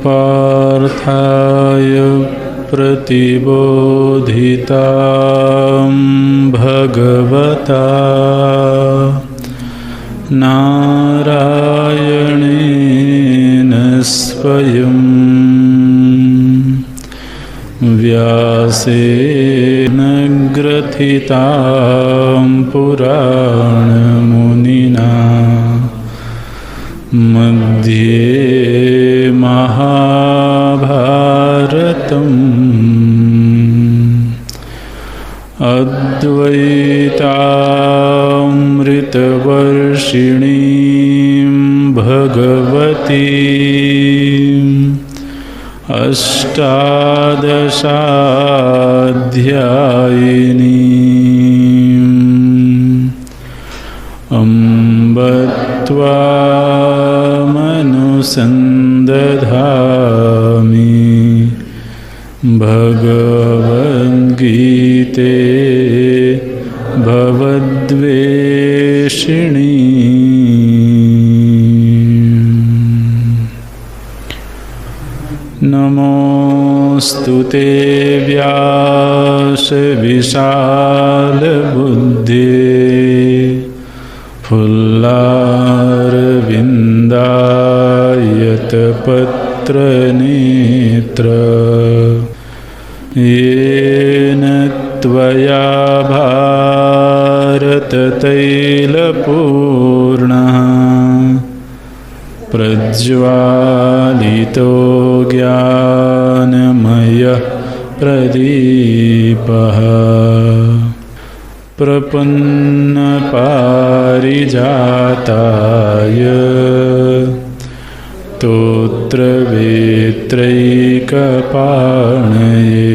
पार्थाय प्रतिबोधितां भगवता नारायणेन स्वयं व्यासेन ग्रथितां पुराणमुनिना मध्ये महाभारतम् अद्वैतामृतवर्षिणीं भगवतीम् अष्टादशाध्यायिनीम् अम्ब त्वामनुसन्दधामि भगवद्गीते भवद्वेषिणी। नमोऽस्तु ते व्यास विशालबुद्धे फुल्लारविन्दायतपत्रनेत्र येन त्वया भारततैलपूर्णः प्रज्वालितो ज्ञानमयः प्रदीपः प्रपन्नपारिजाताय स्तोत्रवेत्रैकपाणये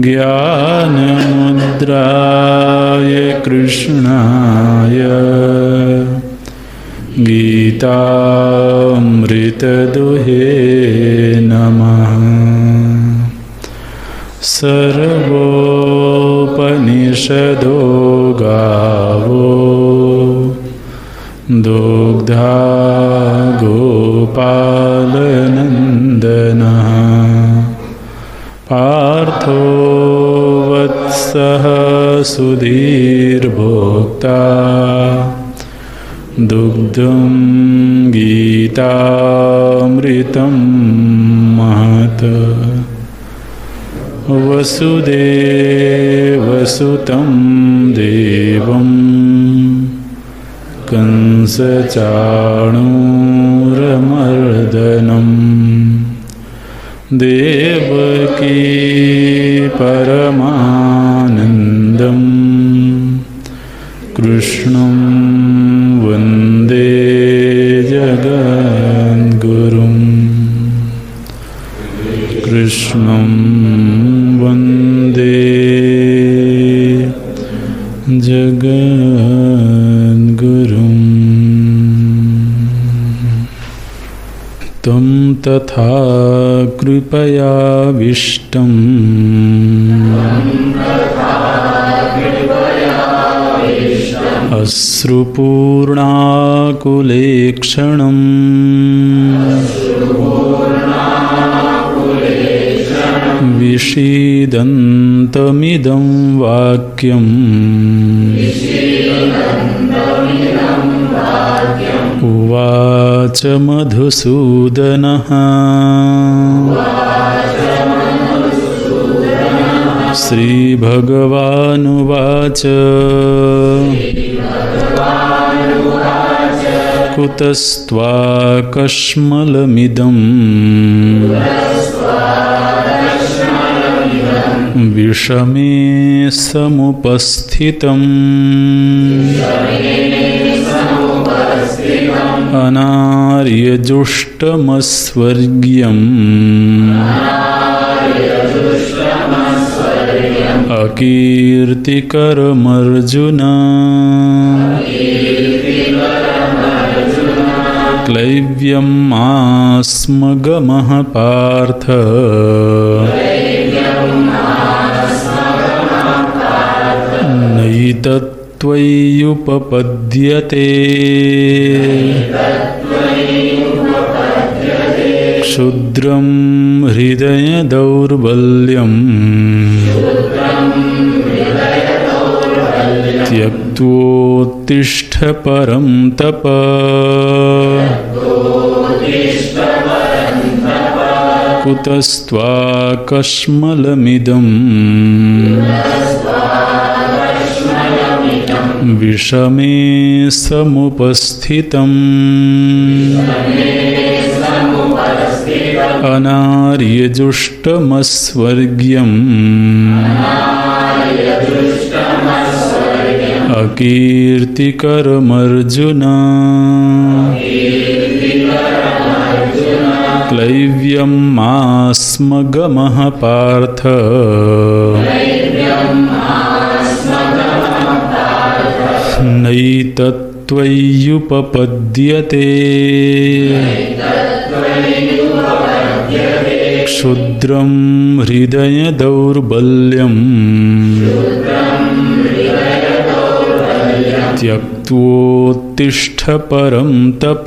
ज्ञानमुद्राय कृष्णाय गीतामृतदुहे नमः। सर्वोपनिषदो गावो दुग्धा गोपालनन्दनः पार्थो वत्सः सुधीर्भोक्ता दुग्धं गीतामृतं महत् वसुदेवसुतं देवं कंसचाणूरमर्दनं देवकी परमानन्दं कृष्णं वन्दे जगद्गुरुं कृष्णं वन्दे जगद्गुरुं तं तथा कृपयाविष्टम् अश्रुपूर्णाकुलेक्षणम् विषीदन्तमिदं वाक्यम् उवाच मधुसूदनः श्रीभगवानुवाच कुतस्त्वाकश्मलमिदम् विषमे समुपस्थितम् अनार्यजुष्टमस्वर्ग्यम् अकीर्तिकरमर्जुन क्लैव्यम् आस्मगमः पार्थ नैतत्त्वय्युपपद्यते क्षुद्रं हृदयदौर्बल्यम् त्यक्त्वोत्तिष्ठ परं तप कुतस्त्वाकश्मलमिदम् विषमे समुपस्थितम् अनार्यजुष्टमस्वर्ग्यम् अकीर्तिकरमर्जुन क्लैव्यम् आस्मगमः पार्थ नैतत्त्वय्युपपद्यते क्षुद्रं हृदयदौर्बल्यम् त्यक्त्वोत्तिष्ठ परं तप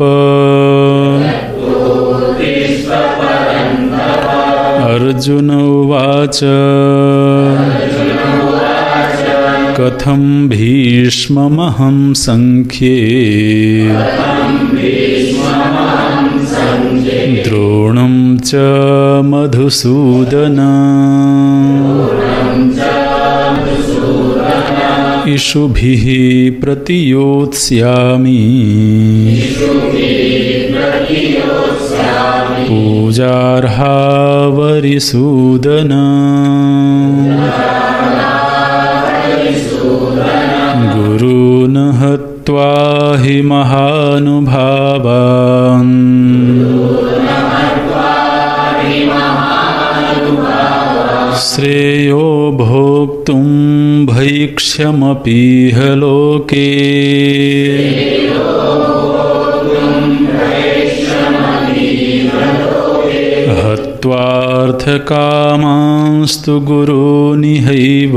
अर्जुन उवाच कथं भीष्ममहं संख्ये द्रोणं च मधुसूदन इषुभिः प्रतियोत्स्यामि पूजार्हा वरिसूदन गुरून् हत्वा हि महानुभावान् श्रेयो भोक्तुं भैक्ष्यमपीह लोके हत्वार्थकामांस्तु गुरूनिहैव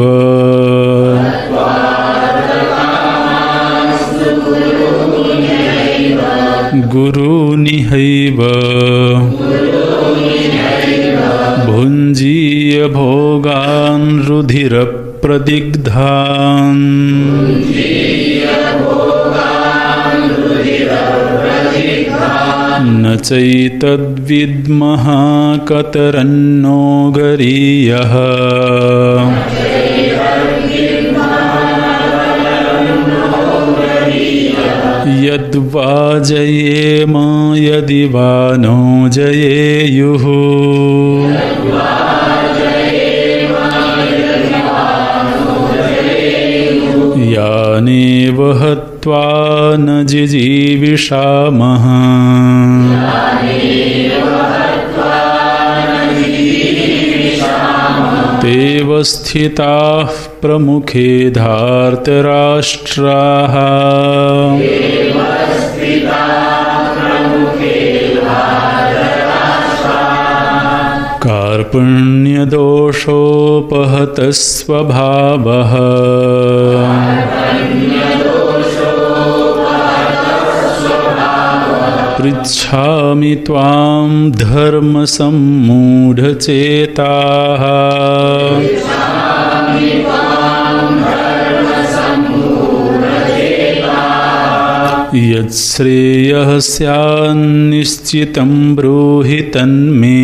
गुरूनिहैव भुञ्जीय भोगान् रुधिरप्रदिग्धान् न चैतद्विद्मः कतरन्नो गरीयः यद्वा जयेम यदि वा नो जयेयुः यानेव हत्वा न जिजीविषामः तेव स्थिताः प्रमुखे धार्तराष्ट्राः कार्पण्यदोषोपहतः स्वभावः पृच्छामि पश्यामि त्वां धर्मसम्मूढचेताः यच्छ्रेयः स्यान्निश्चितं ब्रूहि तन्मे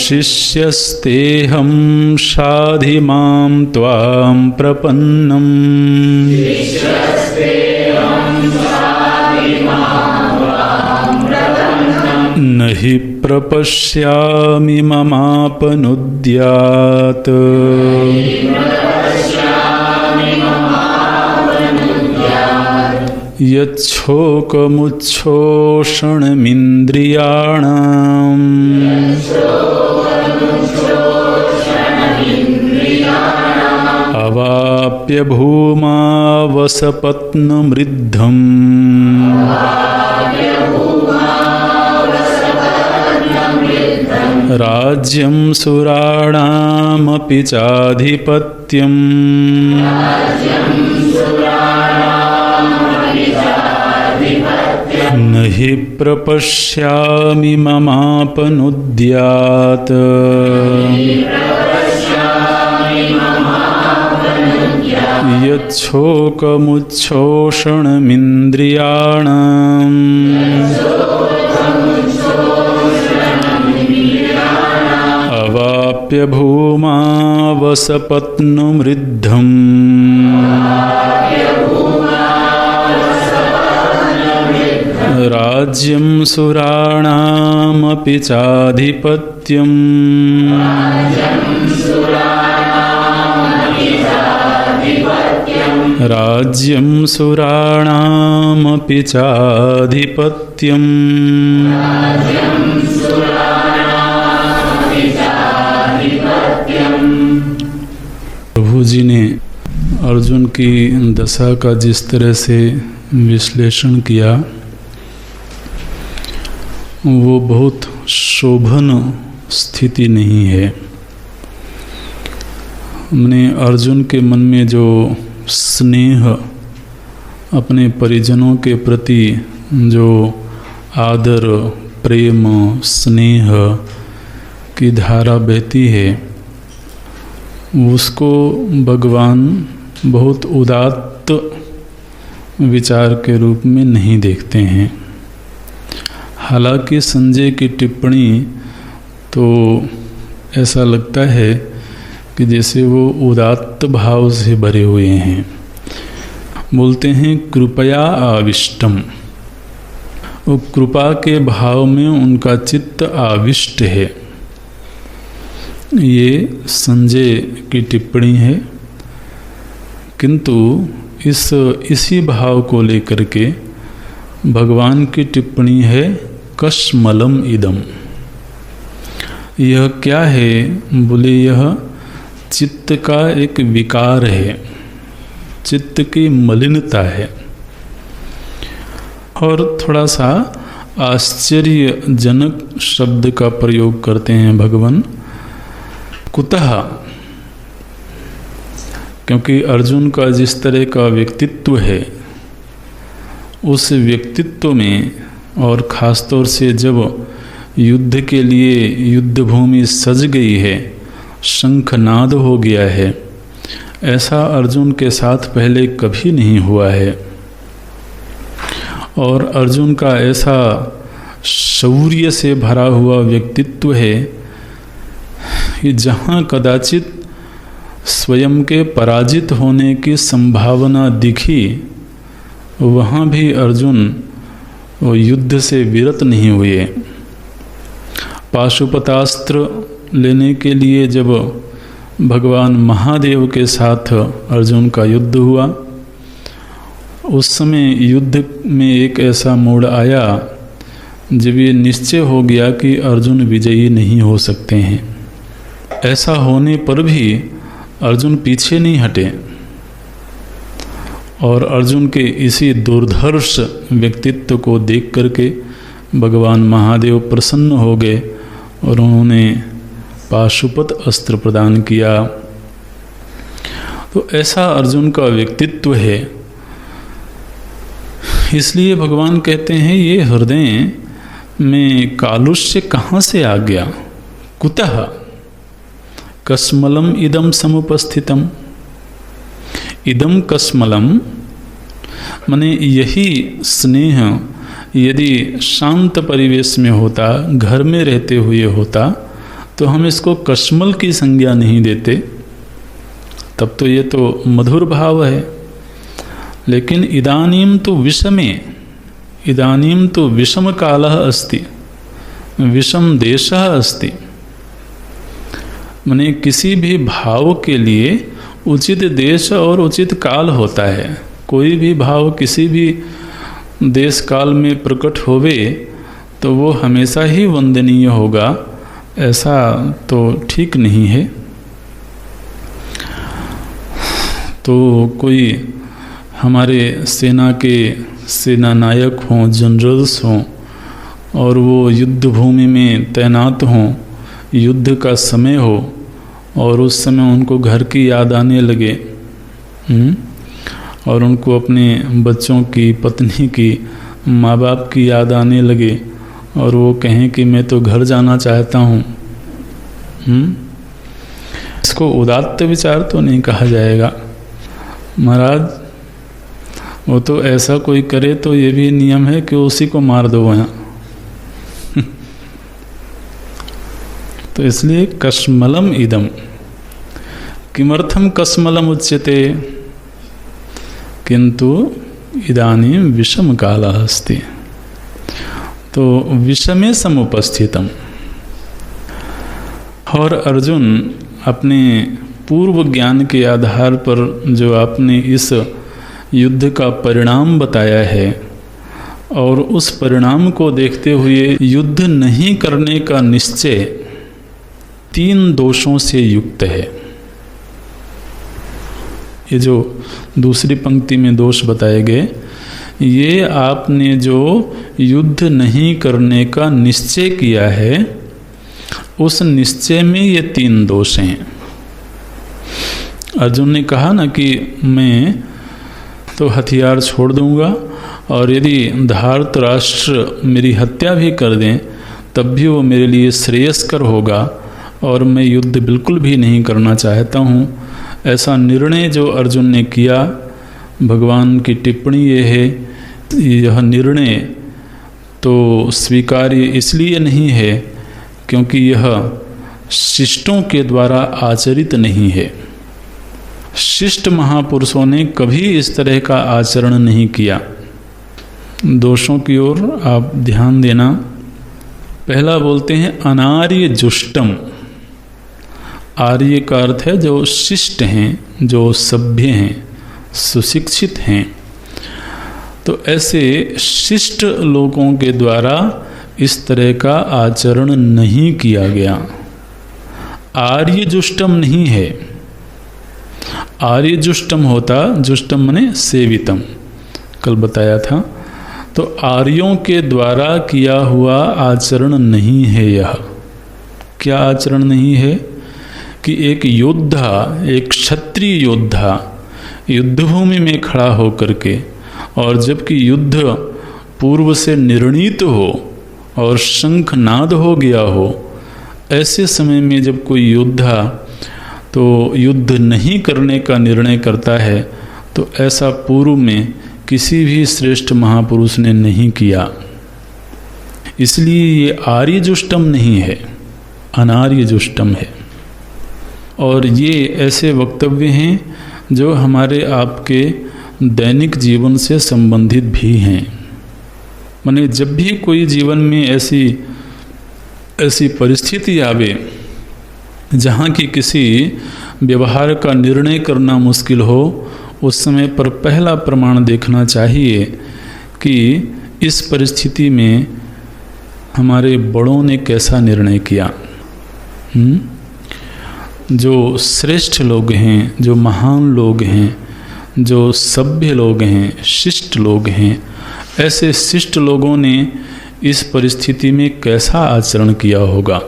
शिष्यस्तेऽहं शाधि मां त्वां प्रपन्नम् न हि प्रपश्यामि ममापनुद्यात् यच्छोकमुच्छोषणमिन्द्रियाणाम् अवाप्य भूमावसपत्नमृद्धम् राज्यं सुराणामपि चाधिपत्यम् न हि प्रपश्यामि ममापनुद्यात् यच्छोकमुच्छोषणमिन्द्रियाणाम् अवाप्य भूमावसपत्नमृद्धम् राज्यं सुराणामपि चाधिपत्यम् राज्यं सुराणामपि चाधिपत्यम्। प्रभु जी ने अर्जुन की दशा का जिस तरह से विश्लेषण किया वो बहुत शोभन स्थिति नहीं है। हमने अर्जुन के मन में जो स्नेह, अपने परिजनों के प्रति जो आदर, प्रेम, स्नेह की धारा बहती है, उसको भगवान बहुत उदात्त विचार के रूप में नहीं देखते हैं। हालांकि संजय की टिप्पणी तो ऐसा लगता है कि जैसे वो उदात्त भाव से भरे हुए हैं। बोलते हैं कृपया आविष्टम, वो कृपा के भाव में उनका चित्त आविष्ट है। ये संजय की टिप्पणी है, किंतु इसी भाव को लेकर के भगवान की टिप्पणी है कश्मलम इदम। यह क्या है? बोले यह चित्त का एक विकार है, चित्त की मलिनता है। और थोड़ा सा आश्चर्यजनक शब्द का प्रयोग करते हैं भगवान, कुतः, क्योंकि अर्जुन का जिस तरह का व्यक्तित्व है, उस व्यक्तित्व में और ख़ासतौर से जब युद्ध के लिए युद्ध भूमि सज गई है, शंखनाद हो गया है, ऐसा अर्जुन के साथ पहले कभी नहीं हुआ है। और अर्जुन का ऐसा शौर्य से भरा हुआ व्यक्तित्व है कि जहाँ कदाचित स्वयं के पराजित होने की संभावना दिखी, वहाँ भी अर्जुन वो युद्ध से विरत नहीं हुए। पाशुपतास्त्र लेने के लिए जब भगवान महादेव के साथ अर्जुन का युद्ध हुआ, उस समय युद्ध में एक ऐसा मोड़ आया जब ये निश्चय हो गया कि अर्जुन विजयी नहीं हो सकते हैं। ऐसा होने पर भी अर्जुन पीछे नहीं हटे और अर्जुन के इसी दुर्धर्ष व्यक्तित्व को देख करके भगवान महादेव प्रसन्न हो गए और उन्होंने पाशुपत अस्त्र प्रदान किया। तो ऐसा अर्जुन का व्यक्तित्व है। इसलिए भगवान कहते हैं ये हृदय में कालुष्य कहाँ से आ गया, कुतः कस्मलम इदम समुपस्थितम। इदम कस्मलम माने यही स्नेह यदि शांत परिवेश में होता, घर में रहते हुए होता, तो हम इसको कश्मल की संज्ञा नहीं देते, तब तो ये तो मधुर भाव है। लेकिन इदानीम तो विषमे, इदानीम तो विषम कालः अस्ति, विषम देशः अस्ति। माने किसी भी भाव के लिए उचित देश और उचित काल होता है। कोई भी भाव किसी भी देश काल में प्रकट होवे तो वो हमेशा ही वंदनीय होगा, ऐसा तो ठीक नहीं है। तो कोई हमारे सेना के सेना नायक हों, जनरल्स हों, और वो युद्ध भूमि में तैनात हों, युद्ध का समय हो और उस समय उनको घर की याद आने लगे, और उनको अपने बच्चों की, पत्नी की, माँ बाप की याद आने लगे, और वो कहें कि मैं तो घर जाना चाहता हूँ, इसको उदात्त विचार तो नहीं कहा जाएगा। महाराज वो तो ऐसा कोई करे तो ये भी नियम है कि उसी को मार दो वहाँ। तो इसलिए कस्मलम इदम, किमर्थम कस्मलम उच्यते, किंतु इदानीं विषम कालः अस्ति। तो विषमे समुपस्थितम। और अर्जुन अपने पूर्व ज्ञान के आधार पर जो आपने इस युद्ध का परिणाम बताया है, और उस परिणाम को देखते हुए युद्ध नहीं करने का निश्चय 3 दोषों से युक्त है। ये जो दूसरी पंक्ति में दोष बताए गए, ये आपने जो युद्ध नहीं करने का निश्चय किया है, उस निश्चय में ये 3 दोष हैं। अर्जुन ने कहा ना कि मैं तो हथियार छोड़ दूंगा, और यदि धृतराष्ट्र मेरी हत्या भी कर दें तब भी वो मेरे लिए श्रेयस्कर होगा, और मैं युद्ध बिल्कुल भी नहीं करना चाहता हूँ। ऐसा निर्णय जो अर्जुन ने किया, भगवान की टिप्पणी ये है, यह निर्णय तो स्वीकार्य इसलिए नहीं है क्योंकि यह शिष्टों के द्वारा आचरित नहीं है। शिष्ट महापुरुषों ने कभी इस तरह का आचरण नहीं किया। दोषों की ओर आप ध्यान देना। पहला बोलते हैं अनार्य जुष्टम। आर्य का अर्थ है जो शिष्ट हैं, जो सभ्य हैं, सुशिक्षित हैं। तो ऐसे शिष्ट लोगों के द्वारा इस तरह का आचरण नहीं किया गया। आर्य जुष्टम नहीं है। आर्य जुष्टम होता, जुष्टम माने सेवितम, कल बताया था। तो आर्यों के द्वारा किया हुआ आचरण नहीं है यह। क्या आचरण नहीं है? कि एक योद्धा, एक क्षत्रिय योद्धा युद्धभूमि में खड़ा होकर के, और जबकि युद्ध पूर्व से निर्णीत हो और शंखनाद हो गया हो, ऐसे समय में जब कोई योद्धा तो युद्ध नहीं करने का निर्णय करता है, तो ऐसा पूर्व में किसी भी श्रेष्ठ महापुरुष ने नहीं किया। इसलिए ये आर्य जुष्टम नहीं है, अनार्य जुष्टम है। और ये ऐसे वक्तव्य हैं जो हमारे आपके दैनिक जीवन से संबंधित भी हैं। माने जब भी कोई जीवन में ऐसी परिस्थिति आवे जहाँ की किसी व्यवहार का निर्णय करना मुश्किल हो, उस समय पर पहला प्रमाण देखना चाहिए कि इस परिस्थिति में हमारे बड़ों ने कैसा निर्णय किया। जो श्रेष्ठ लोग हैं, जो महान लोग हैं, जो सभ्य लोग हैं, शिष्ट लोग हैं, ऐसे शिष्ट लोगों ने इस परिस्थिति में कैसा आचरण किया होगा।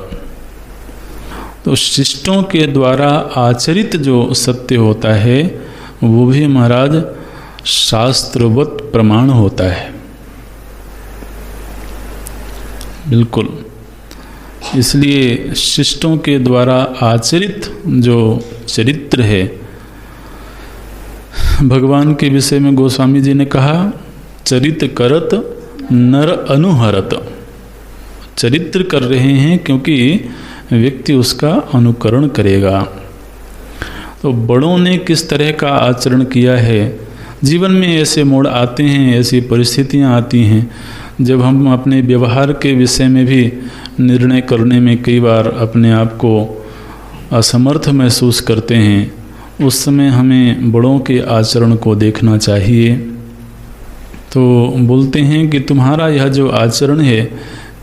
तो शिष्टों के द्वारा आचरित जो सत्य होता है वो भी महाराज शास्त्रवत प्रमाण होता है। बिल्कुल, इसलिए शिष्टों के द्वारा आचरित जो चरित्र है, भगवान के विषय में गोस्वामी जी ने कहा चरित करत नर अनुहरत। चरित्र कर रहे हैं क्योंकि व्यक्ति उसका अनुकरण करेगा। तो बड़ों ने किस तरह का आचरण किया है, जीवन में ऐसे मोड़ आते हैं, ऐसी परिस्थितियां आती हैं जब हम अपने व्यवहार के विषय में भी निर्णय करने में कई बार अपने आप को असमर्थ महसूस करते हैं। उस समय हमें बड़ों के आचरण को देखना चाहिए। तो बोलते हैं कि तुम्हारा यह जो आचरण है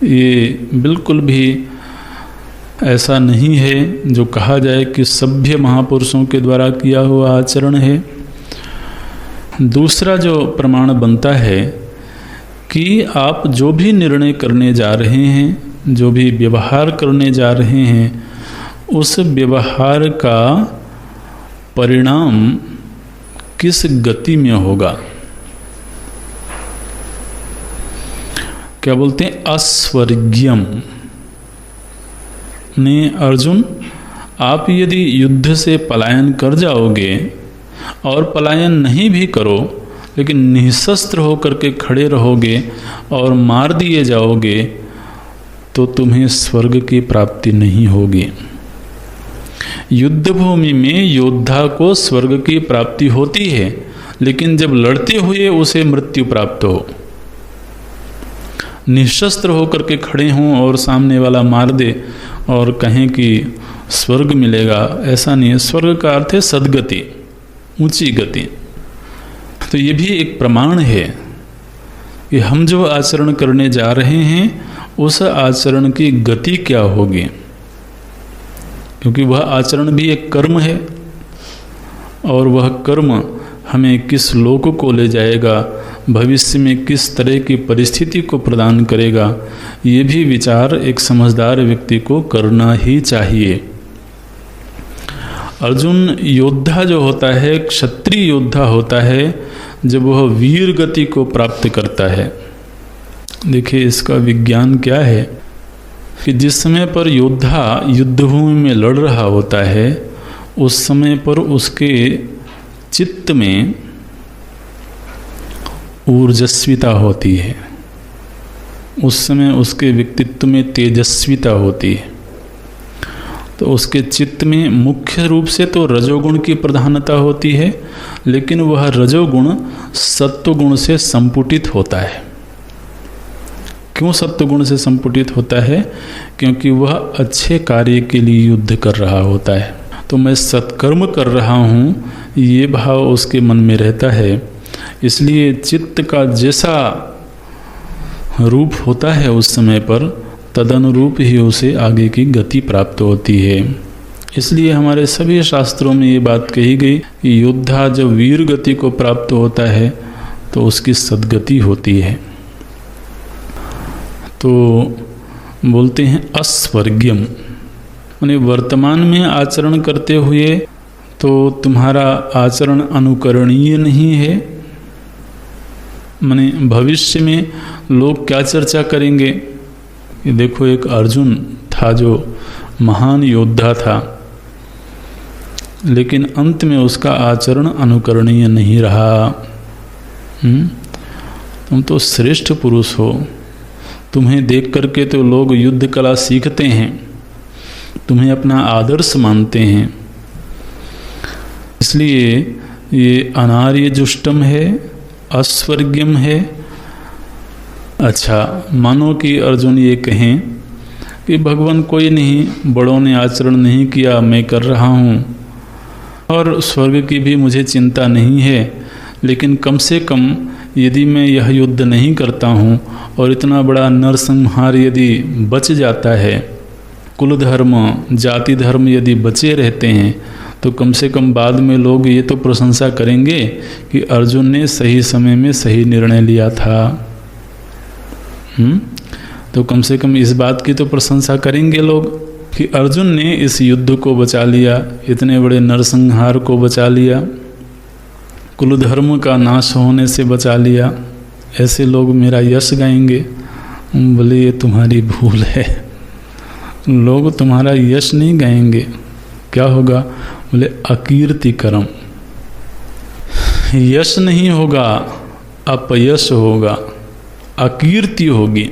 ये बिल्कुल भी ऐसा नहीं है जो कहा जाए कि सभ्य महापुरुषों के द्वारा किया हुआ आचरण है। दूसरा जो प्रमाण बनता है कि आप जो भी निर्णय करने जा रहे हैं, जो भी व्यवहार करने जा रहे हैं, उस व्यवहार का परिणाम किस गति में होगा। क्या बोलते हैं, अस्वर्ग्यम। ने अर्जुन, आप यदि युद्ध से पलायन कर जाओगे और पलायन नहीं भी करो लेकिन निःशस्त्र होकर के खड़े रहोगे और मार दिए जाओगे तो तुम्हें स्वर्ग की प्राप्ति नहीं होगी। युद्ध भूमि में योद्धा को स्वर्ग की प्राप्ति होती है, लेकिन जब लड़ते हुए उसे मृत्यु प्राप्त हो। निःशस्त्र होकर के खड़े हों और सामने वाला मार दे और कहें कि स्वर्ग मिलेगा, ऐसा नहीं है। स्वर्ग का अर्थ है सद्गति, ऊंची गति। तो ये भी एक प्रमाण है कि हम जो आचरण करने जा रहे हैं उस आचरण की गति क्या होगी, क्योंकि वह आचरण भी एक कर्म है और वह कर्म हमें किस लोक को ले जाएगा, भविष्य में किस तरह की परिस्थिति को प्रदान करेगा, ये भी विचार एक समझदार व्यक्ति को करना ही चाहिए। अर्जुन योद्धा जो होता है, क्षत्रिय योद्धा होता है, जब वह वीर गति को प्राप्त करता है। देखिए इसका विज्ञान क्या है कि जिस समय पर योद्धा युद्धभूमि में लड़ रहा होता है उस समय पर उसके चित्त में ऊर्जस्विता होती है, उस समय उसके व्यक्तित्व में तेजस्विता होती है। तो उसके चित्त में मुख्य रूप से तो रजोगुण की प्रधानता होती है, लेकिन वह रजोगुण सत्वगुण से संपुटित होता है। क्यों सत्वगुण से संपुटित होता है? क्योंकि वह अच्छे कार्य के लिए युद्ध कर रहा होता है। तो मैं सत्कर्म कर रहा हूँ, ये भाव उसके मन में रहता है। इसलिए चित्त का जैसा रूप होता है उस समय पर, तदनुरूप ही उसे आगे की गति प्राप्त होती है। इसलिए हमारे सभी शास्त्रों में ये बात कही गई कि योद्धा जब वीर गति को प्राप्त होता है तो उसकी सद्गति होती है। तो बोलते हैं अस्वर्ग्यम, यानी वर्तमान में आचरण करते हुए तो तुम्हारा आचरण अनुकरणीय नहीं है, माने भविष्य में लोग क्या चर्चा करेंगे। ये देखो एक अर्जुन था जो महान योद्धा था, लेकिन अंत में उसका आचरण अनुकरणीय नहीं रहा। तुम तो श्रेष्ठ पुरुष हो, तुम्हें देख करके तो लोग युद्ध कला सीखते हैं, तुम्हें अपना आदर्श मानते हैं। इसलिए ये अनार्य जुष्टम है, अस्वर्ग्यम है। अच्छा, मानो कि अर्जुन ये कहें कि भगवान कोई नहीं, बड़ों ने आचरण नहीं किया, मैं कर रहा हूँ और स्वर्ग की भी मुझे चिंता नहीं है, लेकिन कम से कम यदि मैं यह युद्ध नहीं करता हूँ और इतना बड़ा नरसंहार यदि बच जाता है, कुल धर्म जाति धर्म यदि बचे रहते हैं, तो कम से कम बाद में लोग ये तो प्रशंसा करेंगे कि अर्जुन ने सही समय में सही निर्णय लिया था। तो कम से कम इस बात की तो प्रशंसा करेंगे लोग कि अर्जुन ने इस युद्ध को बचा लिया, इतने बड़े नरसंहार को बचा लिया, कुल धर्म का नाश होने से बचा लिया, ऐसे लोग मेरा यश गाएंगे। बोले ये तुम्हारी भूल है, लोग तुम्हारा यश नहीं गाएंगे। क्या होगा? बोले अकीर्ति कर्म, यश नहीं होगा, अपयश होगा, अकीर्ति होगी।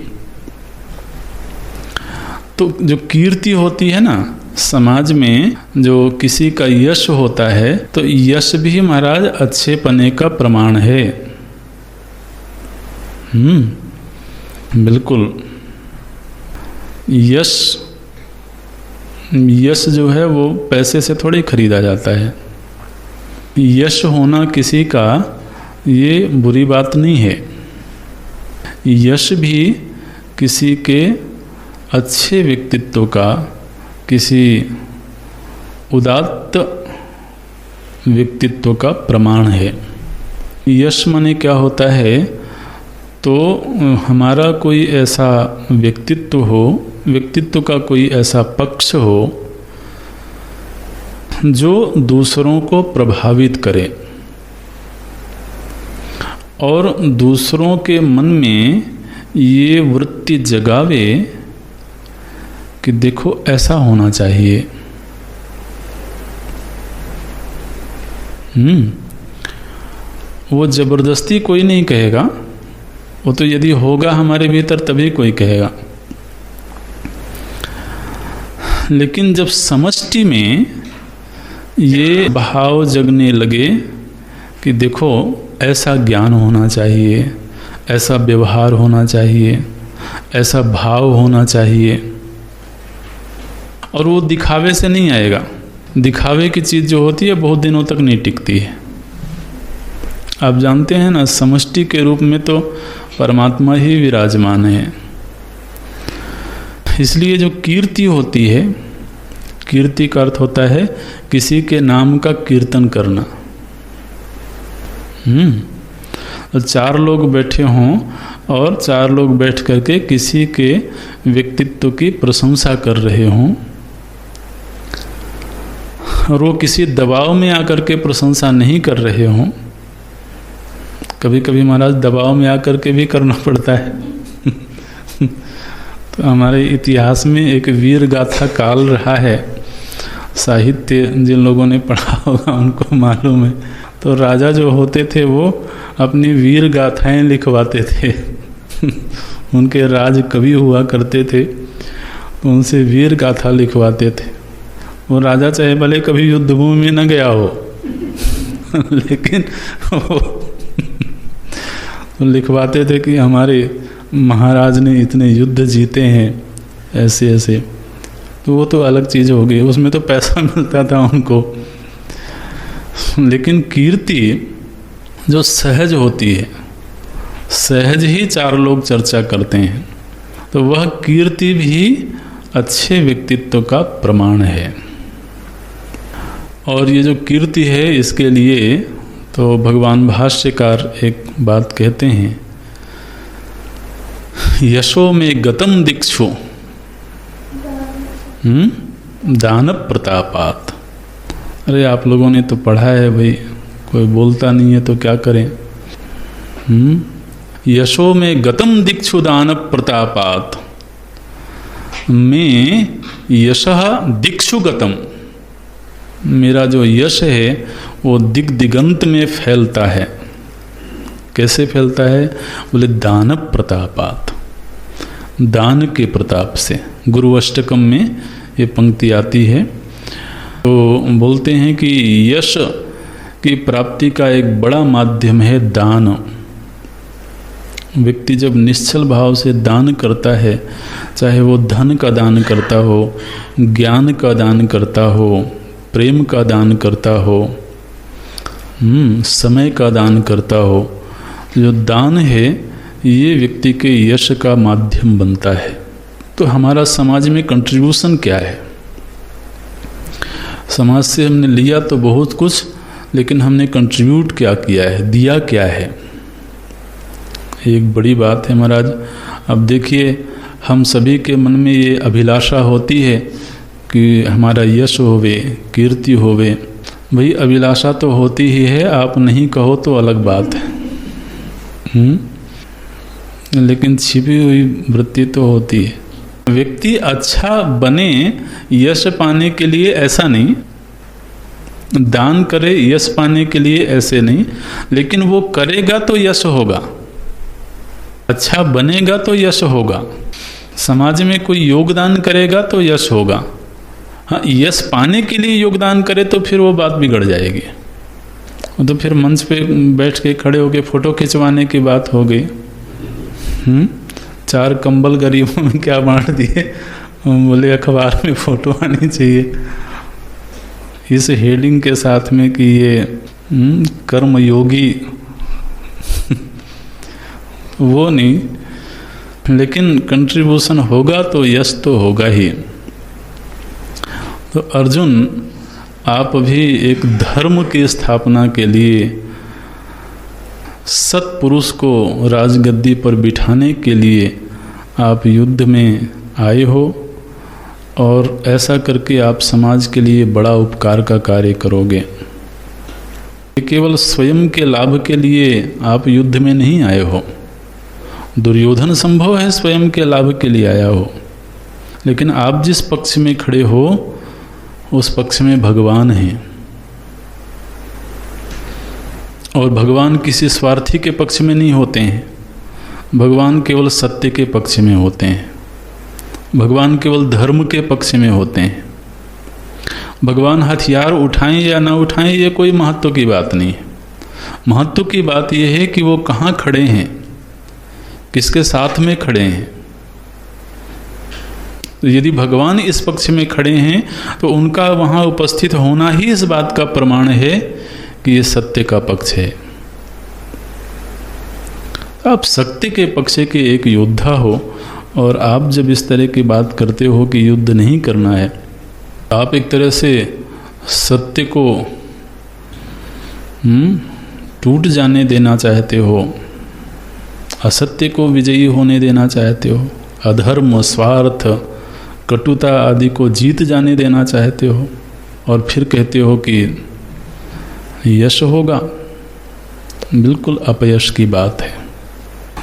तो जो कीर्ति होती है ना समाज में, जो किसी का यश होता है, तो यश भी महाराज अच्छे पने का प्रमाण है। बिल्कुल। यश जो है वो पैसे से थोड़ी खरीदा जाता है। यश होना किसी का ये बुरी बात नहीं है। यश भी किसी के अच्छे व्यक्तित्व का, किसी उदात्त व्यक्तित्व का प्रमाण है। यश माने क्या होता है? तो हमारा कोई ऐसा व्यक्तित्व हो, व्यक्तित्व का कोई ऐसा पक्ष हो जो दूसरों को प्रभावित करे और दूसरों के मन में ये वृत्ति जगावे कि देखो ऐसा होना चाहिए। वो जबरदस्ती कोई नहीं कहेगा, वो तो यदि होगा हमारे भीतर तभी कोई कहेगा। लेकिन जब समष्टि में ये भाव जगने लगे कि देखो ऐसा ज्ञान होना चाहिए, ऐसा व्यवहार होना चाहिए, ऐसा भाव होना चाहिए, और वो दिखावे से नहीं आएगा। दिखावे की चीज़ जो होती है बहुत दिनों तक नहीं टिकती है। आप जानते हैं ना, समष्टि के रूप में तो परमात्मा ही विराजमान है। इसलिए जो कीर्ति होती है, कीर्ति का अर्थ होता है किसी के नाम का कीर्तन करना। तो चार लोग बैठे हों और चार लोग बैठ करके किसी के व्यक्तित्व की प्रशंसा कर रहे हों, और वो किसी दबाव में आकर के प्रशंसा नहीं कर रहे हों। कभी कभी महाराज दबाव में आकर के भी करना पड़ता है। तो हमारे इतिहास में एक वीर गाथा काल रहा है। साहित्य जिन लोगों ने पढ़ा होगा उनको मालूम है। तो राजा जो होते थे वो अपनी वीर गाथाएं लिखवाते थे। उनके राज कवि हुआ करते थे, तो उनसे वीर गाथा लिखवाते थे। वो राजा चाहे भले कभी युद्धभूमि में न गया हो, लेकिन वो तो लिखवाते थे कि हमारे महाराज ने इतने युद्ध जीते हैं, ऐसे ऐसे। तो वो तो अलग चीज़ हो गई, उसमें तो पैसा मिलता था उनको। लेकिन कीर्ति जो सहज होती है, सहज ही चार लोग चर्चा करते हैं, तो वह कीर्ति भी अच्छे व्यक्तित्व का प्रमाण है। और ये जो कीर्ति है, इसके लिए तो भगवान भाष्यकार एक बात कहते हैं, यशो में गतम दीक्षु दान प्रतापात। अरे आप लोगों ने तो पढ़ा है भाई, कोई बोलता नहीं है तो क्या करें। यशो में गतम दीक्षु दान प्रतापात, में यशः दीक्षु गतम। मेरा जो यश है वो दिग दिगंत में फैलता है। कैसे फैलता है? बोले दान प्रतापात, दान के प्रताप से। गुरु अष्टकम में ये पंक्ति आती है। तो बोलते हैं कि यश की प्राप्ति का एक बड़ा माध्यम है दान। व्यक्ति जब निश्चल भाव से दान करता है, चाहे वो धन का दान करता हो, ज्ञान का दान करता हो, प्रेम का दान करता हो, समय का दान करता हो, जो दान है ये व्यक्ति के यश का माध्यम बनता है। तो हमारा समाज में कंट्रीब्यूशन क्या है? समाज से हमने लिया तो बहुत कुछ, लेकिन हमने कंट्रीब्यूट क्या किया है, दिया क्या है? एक बड़ी बात है महाराज। अब देखिए, हम सभी के मन में ये अभिलाषा होती है कि हमारा यश होवे, कीर्ति होवे। भाई अभिलाषा तो होती ही है, आप नहीं कहो तो अलग बात है। लेकिन छिपी हुई वृत्ति तो होती है। व्यक्ति अच्छा बने यश पाने के लिए ऐसा नहीं, दान करे यश पाने के लिए ऐसे नहीं, लेकिन वो करेगा तो यश होगा, अच्छा बनेगा तो यश होगा, समाज में कोई योगदान करेगा तो यश होगा। हाँ, यश पाने के लिए योगदान करे तो फिर वो बात बिगड़ जाएगी। तो फिर मंच पे बैठ के खड़े होके फोटो खिंचवाने की बात हो गई। 4 कंबल गरीबों में क्या बांट दिए, बोले अखबार में फोटो आनी चाहिए इस हेडिंग के साथ में कि ये कर्मयोगी वो नहीं, लेकिन कंट्रीब्यूशन होगा तो यश तो होगा ही। तो अर्जुन, आप भी एक धर्म की स्थापना के लिए, सत्पुरुष को राजगद्दी पर बिठाने के लिए आप युद्ध में आए हो, और ऐसा करके आप समाज के लिए बड़ा उपकार का कार्य करोगे। केवल स्वयं के लाभ के लिए आप युद्ध में नहीं आए हो। दुर्योधन संभव है स्वयं के लाभ के लिए आया हो, लेकिन आप जिस पक्ष में खड़े हो उस पक्ष में भगवान हैं, और भगवान किसी स्वार्थी के पक्ष में नहीं होते हैं। भगवान केवल सत्य के पक्ष में होते हैं, भगवान केवल धर्म के पक्ष में होते हैं। भगवान हथियार उठाएं या ना उठाएं ये कोई महत्व की बात नहीं है। महत्व की बात यह है कि वो कहाँ खड़े हैं, किसके साथ में खड़े हैं। तो यदि भगवान इस पक्ष में खड़े हैं तो उनका वहाँ उपस्थित होना ही इस बात का प्रमाण है कि ये सत्य का पक्ष है। आप सत्य के पक्ष के एक योद्धा हो, और आप जब इस तरह की बात करते हो कि युद्ध नहीं करना है, आप एक तरह से सत्य को टूट जाने देना चाहते हो, असत्य को विजयी होने देना चाहते हो, अधर्म, स्वार्थ, कटुता आदि को जीत जाने देना चाहते हो, और फिर कहते हो कि यश होगा। बिल्कुल अपयश की बात है।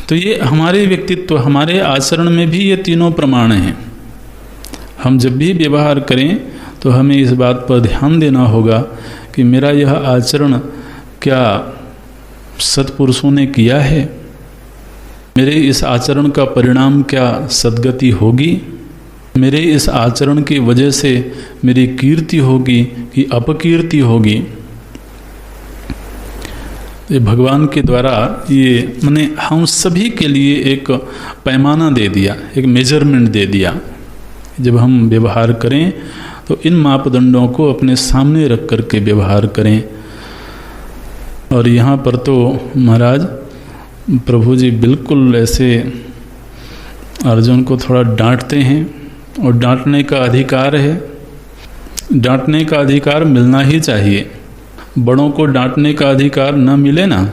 तो ये हमारे व्यक्तित्व, हमारे आचरण में भी ये तीनों प्रमाण हैं। हम जब भी व्यवहार करें तो हमें इस बात पर ध्यान देना होगा कि मेरा यह आचरण क्या सत्पुरुषों ने किया है, मेरे इस आचरण का परिणाम क्या सद्गति होगी, मेरे इस आचरण की वजह से मेरी कीर्ति होगी कि अपकीर्ति होगी। ये भगवान के द्वारा ये मैंने हम सभी के लिए एक पैमाना दे दिया, एक मेजरमेंट दे दिया। जब हम व्यवहार करें तो इन मापदंडों को अपने सामने रख करके व्यवहार करें। और यहाँ पर तो महाराज प्रभु जी बिल्कुल ऐसे अर्जुन को थोड़ा डांटते हैं, और डांटने का अधिकार है, डांटने का अधिकार मिलना ही चाहिए। बड़ों को डांटने का अधिकार न मिले ना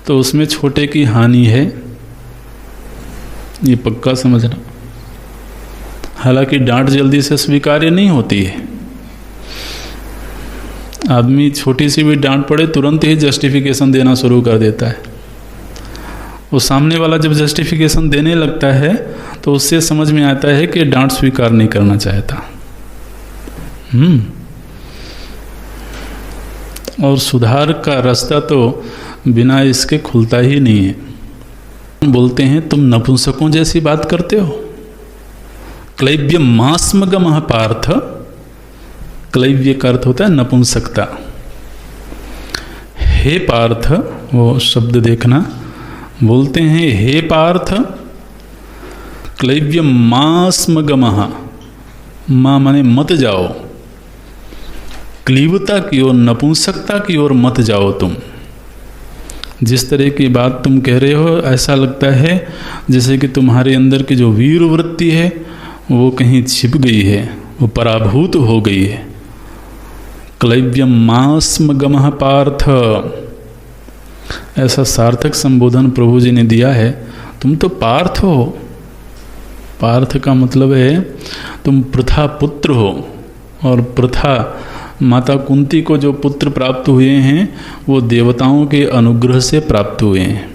तो उसमें छोटे की हानि है, ये पक्का समझना। हालांकि डांट जल्दी से स्वीकार्य नहीं होती है। आदमी छोटी सी भी डांट पड़े तुरंत ही जस्टिफिकेशन देना शुरू कर देता है। वो सामने वाला जब जस्टिफिकेशन देने लगता है तो उससे समझ में आता है कि डांट स्वीकार नहीं करना चाहता। और सुधार का रास्ता तो बिना इसके खुलता ही नहीं है। बोलते हैं तुम नपुंसकों जैसी बात करते हो। क्लैव्य मास्मगमः पार्थ, क्लैव्य का अर्थ होता है नपुंसकता। हे पार्थ, वो शब्द देखना, बोलते हैं हे पार्थ क्लैव्य मास्मगमः, मां माने मत जाओ, क्लीवता की ओर, नपुंसकता की ओर मत जाओ। तुम जिस तरह की बात तुम कह रहे हो ऐसा लगता है जैसे कि तुम्हारे अंदर की जो वीर वृत्ति है वो कहीं छिप गई है, वो पराभूत हो गई है। क्लैव्यम मास्मगमः पार्थ, ऐसा सार्थक संबोधन प्रभु जी ने दिया है। तुम तो पार्थ हो। पार्थ का मतलब है तुम पृथा पुत्र हो। और प्रथा माता कुंती को जो पुत्र प्राप्त हुए हैं वो देवताओं के अनुग्रह से प्राप्त हुए हैं।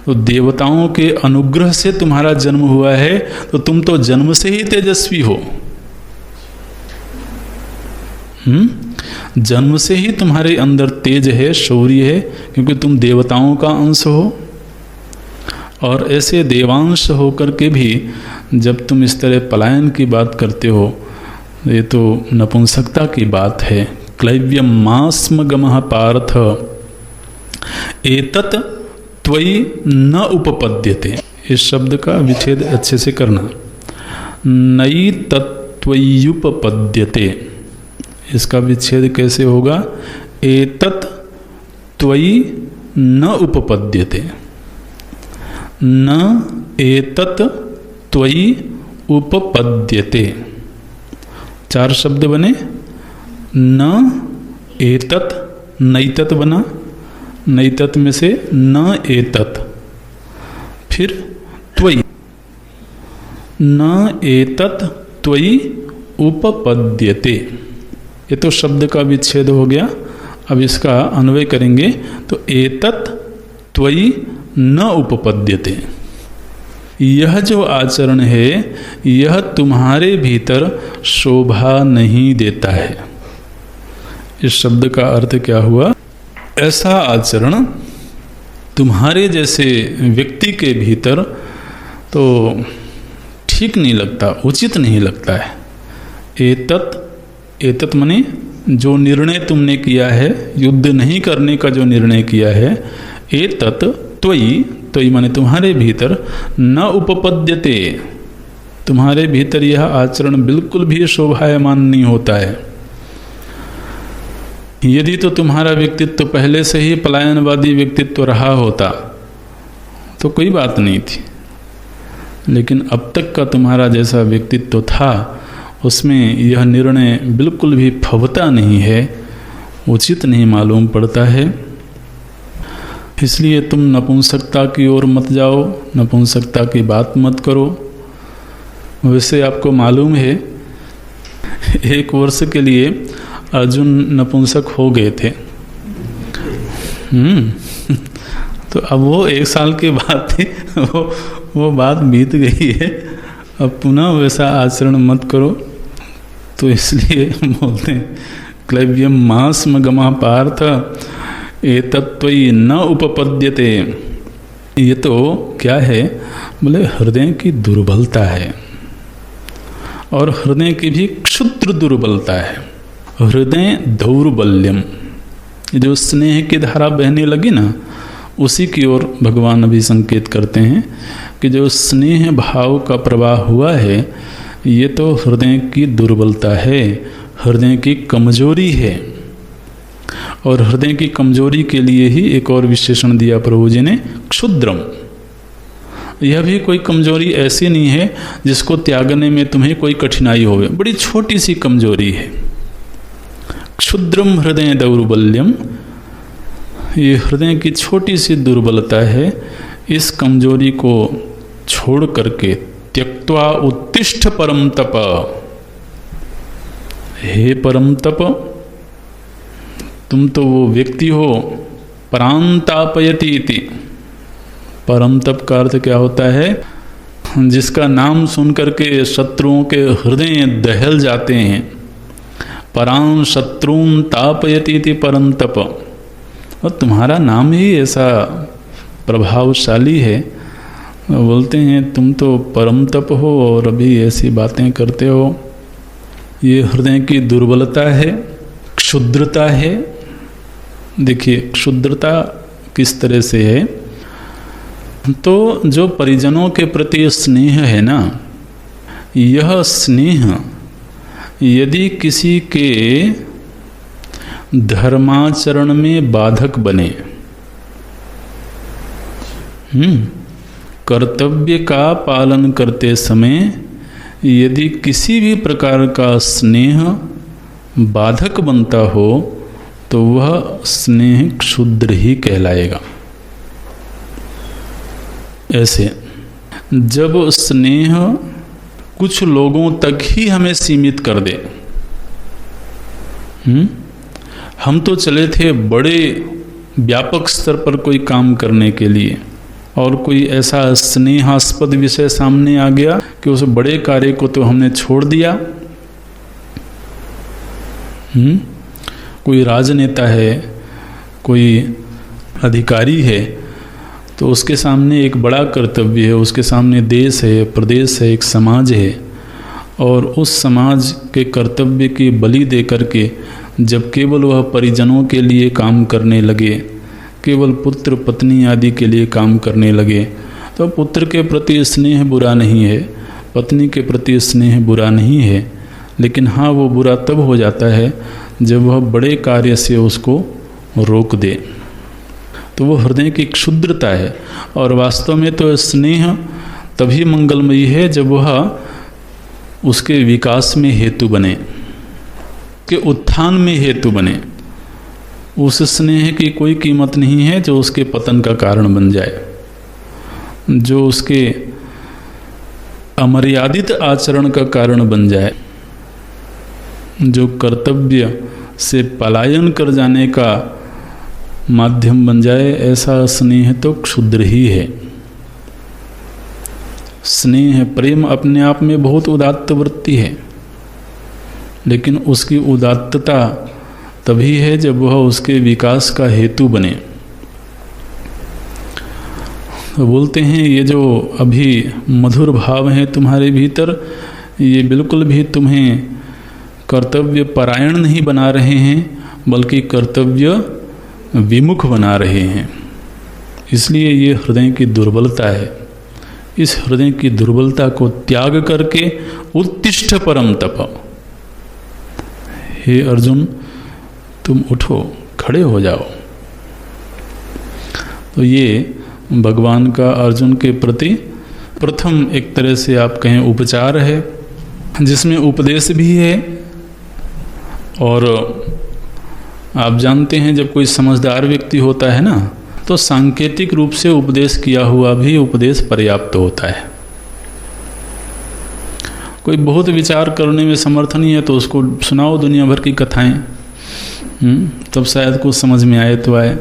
तो देवताओं के अनुग्रह से तुम्हारा जन्म हुआ है, तो तुम तो जन्म से ही तेजस्वी हो। जन्म से ही तुम्हारे अंदर तेज है, शौर्य है, क्योंकि तुम देवताओं का अंश हो। और ऐसे देवांश होकर के भी जब तुम इस तरह पलायन की बात करते हो, ये तो नपुंसकता की बात है। क्लैव्यम मास्म गमः पार्थ एतत् त्वयि न उपपद्यते। इस शब्द का विच्छेद अच्छे से करना। नई तत्त्वयुपपद्यते, इसका विच्छेद कैसे होगा? एतत् त्वयि न उपपद्यते। न एतत् त्वयि उपपद्यते, 4 शब्द बने। न एतत्, नैतत् बना, नैतत् में से न एतत्, फिर त्वयि, न एतत् त्वयि उपपद्यते। ये तो शब्द का विच्छेद हो गया। अब इसका अन्वय करेंगे तो एतत् त्वयि न उपपद्यते। यह जो आचरण है यह तुम्हारे भीतर शोभा नहीं देता है। इस शब्द का अर्थ क्या हुआ? ऐसा आचरण तुम्हारे जैसे व्यक्ति के भीतर तो ठीक नहीं लगता, उचित नहीं लगता है। एतत् माने जो निर्णय तुमने किया है, युद्ध नहीं करने का जो निर्णय किया है, एतत् त्वयि माने तुम्हारे भीतर न उपपद्यते, तुम्हारे भीतर यह आचरण बिल्कुल भी शोभायमान नहीं होता है। यदि तो तुम्हारा व्यक्तित्व पहले से ही पलायनवादी व्यक्तित्व रहा होता तो कोई बात नहीं थी, लेकिन अब तक का तुम्हारा जैसा व्यक्तित्व था उसमें यह निर्णय बिल्कुल भी फबता नहीं है, उचित नहीं मालूम पड़ता है। इसलिए तुम नपुंसकता की ओर मत जाओ, नपुंसकता की बात मत करो। वैसे आपको मालूम है 1 वर्ष के लिए अर्जुन नपुंसक हो गए थे। तो अब वो 1 साल की बात थी, वो बात बीत गई है। अब पुनः वैसा आचरण मत करो। तो इसलिए बोलते हैं क्लैव्यम मास्म गमः पार्थ एतत् त्वयि न उपपद्यते। ये तो क्या है? बोले हृदय की दुर्बलता है, और हृदय की भी क्षुद्र दुर्बलता है। हृदय दौर्बल्यम, ये जो स्नेह की धारा बहने लगी ना, उसी की ओर भगवान अभी संकेत करते हैं कि जो स्नेह भाव का प्रवाह हुआ है ये तो हृदय की दुर्बलता है, हृदय की कमजोरी है। और हृदय की कमजोरी के लिए ही एक और विशेषण दिया प्रभु जी ने, क्षुद्रम। यह भी कोई कमजोरी ऐसी नहीं है जिसको त्यागने में तुम्हें कोई कठिनाई होवे, बड़ी छोटी सी कमजोरी है। क्षुद्रम हृदय दौर्बल्यम, ये हृदय की छोटी सी दुर्बलता है। इस कमजोरी को छोड़ करके त्यक्त्वा उत्तिष्ठ परम तप, हे परम तप, तुम तो वो व्यक्ति हो परांतापयति इति। परम तप का अर्थ क्या होता है? जिसका नाम सुनकर के शत्रुओं के हृदय दहल जाते हैं। परां शत्रुं तापयति इति परम तप। और तुम्हारा नाम ही ऐसा प्रभावशाली है, बोलते हैं तुम तो परम तप हो और अभी ऐसी बातें करते हो। ये हृदय की दुर्बलता है, क्षुद्रता है। देखिए क्षुद्रता किस तरह से है, तो जो परिजनों के प्रति स्नेह है ना, यह स्नेह यदि किसी के धर्माचरण में बाधक बने, कर्तव्य का पालन करते समय यदि किसी भी प्रकार का स्नेह बाधक बनता हो तो वह स्नेह क्षुद्र ही कहलाएगा। ऐसे जब स्नेह कुछ लोगों तक ही हमें सीमित कर दे, हम तो चले थे बड़े व्यापक स्तर पर कोई काम करने के लिए, और कोई ऐसा स्नेहास्पद विषय सामने आ गया कि उस बड़े कार्य को तो हमने छोड़ दिया। कोई राजनेता है, कोई अधिकारी है, तो उसके सामने एक बड़ा कर्तव्य है, उसके सामने देश है, प्रदेश है, एक समाज है, और उस समाज के कर्तव्य की बलि दे करके जब केवल वह परिजनों के लिए काम करने लगे, केवल पुत्र पत्नी आदि के लिए काम करने लगे, तो पुत्र के प्रति स्नेह बुरा नहीं है, पत्नी के प्रति स्नेह बुरा नहीं है, लेकिन हाँ वो बुरा तब हो जाता है जब वह बड़े कार्य से उसको रोक दे। तो वो हृदय की क्षुद्रता है। और वास्तव में तो स्नेह तभी मंगलमयी है जब वह उसके विकास में हेतु बने, के उत्थान में हेतु बने। उस स्नेह की कोई कीमत नहीं है जो उसके पतन का कारण बन जाए, जो उसके अमर्यादित आचरण का कारण बन जाए, जो कर्तव्य से पलायन कर जाने का माध्यम बन जाए। ऐसा स्नेह तो क्षुद्र ही है। स्नेह प्रेम अपने आप में बहुत उदात्त वृत्ति है, लेकिन उसकी उदात्तता तभी है जब वह उसके विकास का हेतु बने। तो बोलते हैं ये जो अभी मधुर भाव है तुम्हारे भीतर, ये बिल्कुल भी तुम्हें कर्तव्य परायण नहीं बना रहे हैं, बल्कि कर्तव्य विमुख बना रहे हैं। इसलिए ये हृदय की दुर्बलता है। इस हृदय की दुर्बलता को त्याग करके उत्तिष्ठ परम तप। हे अर्जुन, तुम उठो, खड़े हो जाओ। तो ये भगवान का अर्जुन के प्रति प्रथम एक तरह से आप कहें उपचार है, जिसमें उपदेश भी है। और आप जानते हैं जब कोई समझदार व्यक्ति होता है ना, तो सांकेतिक रूप से उपदेश किया हुआ भी उपदेश पर्याप्त होता है। कोई बहुत विचार करने में समर्थ नहीं है तो उसको सुनाओ दुनिया भर की कथाएं, तब शायद कुछ समझ में आए तो आए।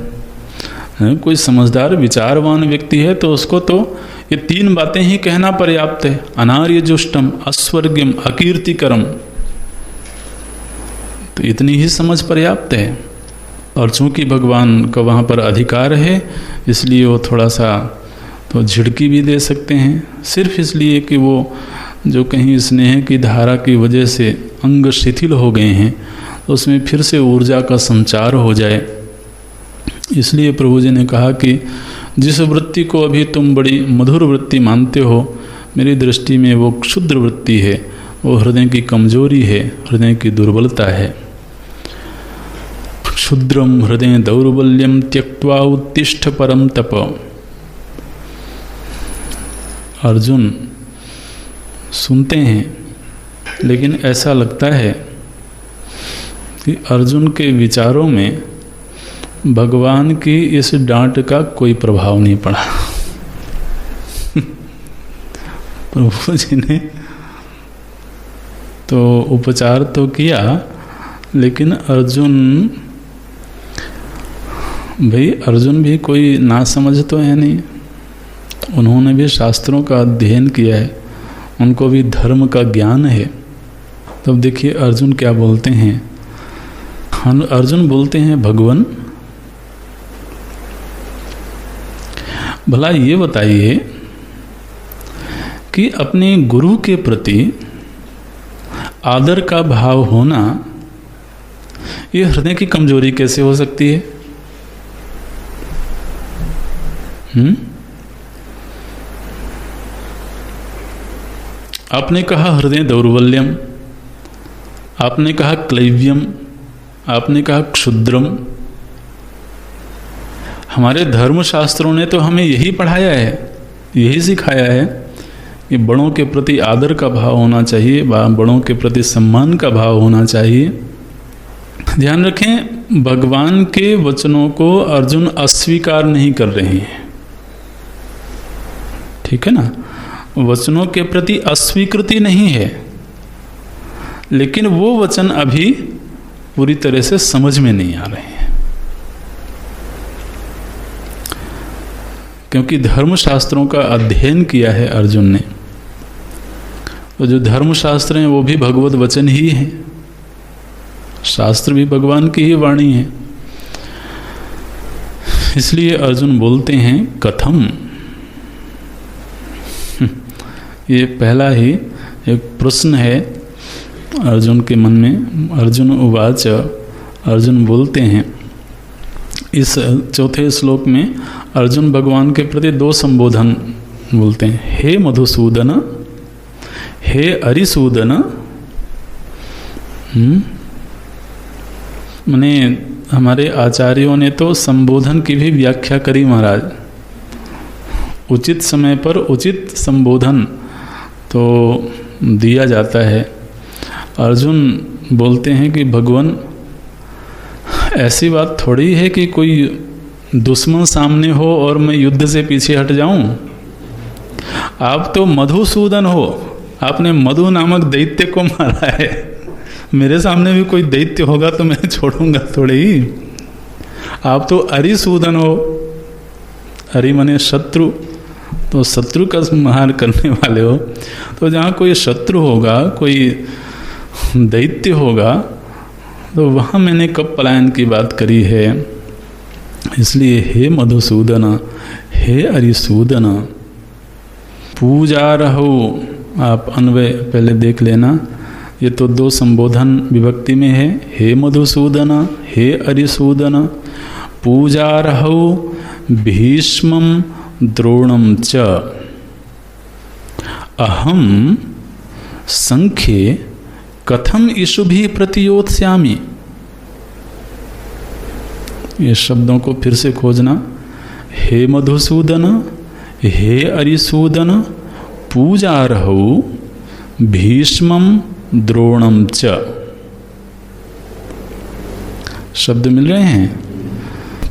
कोई समझदार विचारवान व्यक्ति है तो उसको तो ये 3 बातें ही कहना पर्याप्त है। अनार्य जुष्टम, अस्वर्ग्यम, अकीर्तिकरम। तो इतनी ही समझ पर्याप्त है। और चूंकि भगवान का वहाँ पर अधिकार है, इसलिए वो थोड़ा सा तो झिड़की भी दे सकते हैं, सिर्फ इसलिए कि वो जो कहीं स्नेह की धारा की वजह से अंग शिथिल हो गए हैं, तो उसमें फिर से ऊर्जा का संचार हो जाए। इसलिए प्रभु जी ने कहा कि जिस वृत्ति को अभी तुम बड़ी मधुर वृत्ति मानते हो, मेरी दृष्टि में वो क्षुद्र वृत्ति है, वो हृदय की कमजोरी है, हृदय की दुर्बलता है। क्षुद्रम हृदय दौर्बल्यम त्यक्त्वा उत्तिष्ठ परम तप। अर्जुन सुनते हैं, लेकिन ऐसा लगता है कि अर्जुन के विचारों में भगवान की इस डांट का कोई प्रभाव नहीं पड़ा। प्रभु जी ने तो उपचार तो किया, लेकिन अर्जुन भी कोई ना समझ तो है नहीं। उन्होंने भी शास्त्रों का अध्ययन किया है, उनको भी धर्म का ज्ञान है। तब देखिए अर्जुन क्या बोलते हैं। अर्जुन बोलते हैं, भगवान भला ये बताइए कि अपने गुरु के प्रति आदर का भाव होना, ये हृदय की कमजोरी कैसे हो सकती है? आपने कहा हृदय दौर्बल्यम, आपने कहा क्लैव्यम, आपने कहा क्षुद्रम। हमारे धर्मशास्त्रों ने तो हमें यही पढ़ाया है, यही सिखाया है कि बड़ों के प्रति आदर का भाव होना चाहिए, बड़ों के प्रति सम्मान का भाव होना चाहिए। ध्यान रखें, भगवान के वचनों को अर्जुन अस्वीकार नहीं कर रहे हैं, ठीक है ना। वचनों के प्रति अस्वीकृति नहीं है, लेकिन वो वचन अभी पूरी तरह से समझ में नहीं आ रहे हैं, क्योंकि धर्मशास्त्रों का अध्ययन किया है अर्जुन ने। तो जो धर्मशास्त्र हैं वो भी भगवत वचन ही है, शास्त्र भी भगवान की ही वाणी है। इसलिए अर्जुन बोलते हैं कथम। ये पहला ही एक प्रश्न है अर्जुन के मन में। अर्जुन उवाच, अर्जुन बोलते हैं। इस चौथे श्लोक में अर्जुन भगवान के प्रति दो संबोधन बोलते हैं, हे मधुसूदन, हे अरिसूदन। माने हमारे आचार्यों ने तो संबोधन की भी व्याख्या करी महाराज। उचित समय पर उचित संबोधन तो दिया जाता है। अर्जुन बोलते हैं कि भगवान, ऐसी बात थोड़ी है कि कोई दुश्मन सामने हो और मैं युद्ध से पीछे हट जाऊं। आप तो मधुसूदन हो, आपने मधु नामक दैत्य को मारा है। मेरे सामने भी कोई दैत्य होगा तो मैं छोड़ूंगा थोड़े ही। आप तो अरिसूदन हो, अरि माने शत्रु, तो शत्रु का संहार करने वाले हो। तो जहाँ कोई शत्रु होगा, कोई दैत्य होगा, तो वहाँ मैंने कब पलायन की बात करी है। इसलिए हे मधुसूदन, हे अरिसूदन, पूजा रहो। आप अन्वय पहले देख लेना, ये तो दो संबोधन विभक्ति में है। हे मधुसूदन, हे अरिसूदन, पूजा रहो भीष्मं द्रोणं च, अहम संख्ये कथम इषुभिः प्रतियोत्स्यामि। ये शब्दों को फिर से खोजना। हे मधुसूदन, हे अरिसूदन, पूजारहौ भीष्मं द्रोणं च। शब्द मिल रहे हैं।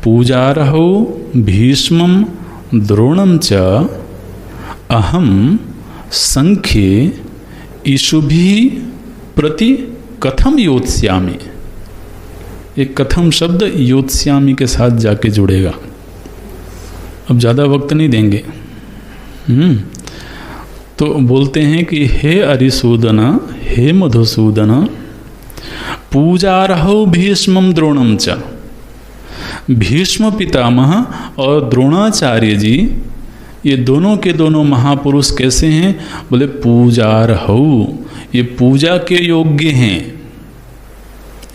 पूजारहौ भीष्मं द्रोणं च, अहम संख्ये इषुभिः प्रति कथम योत्स्यामि। एक कथम शब्द योत्स्यामि के साथ जाके जुड़ेगा। अब ज़्यादा वक्त नहीं देंगे। तो बोलते हैं कि हे अरिसूदन, हे मधुसूदन, पूजारहौ भीष्मं द्रोणं च। भीष्म पितामह और द्रोणाचार्य जी, ये दोनों के दोनों महापुरुष कैसे हैं? बोले पूजारहौ, ये पूजा के योग्य हैं।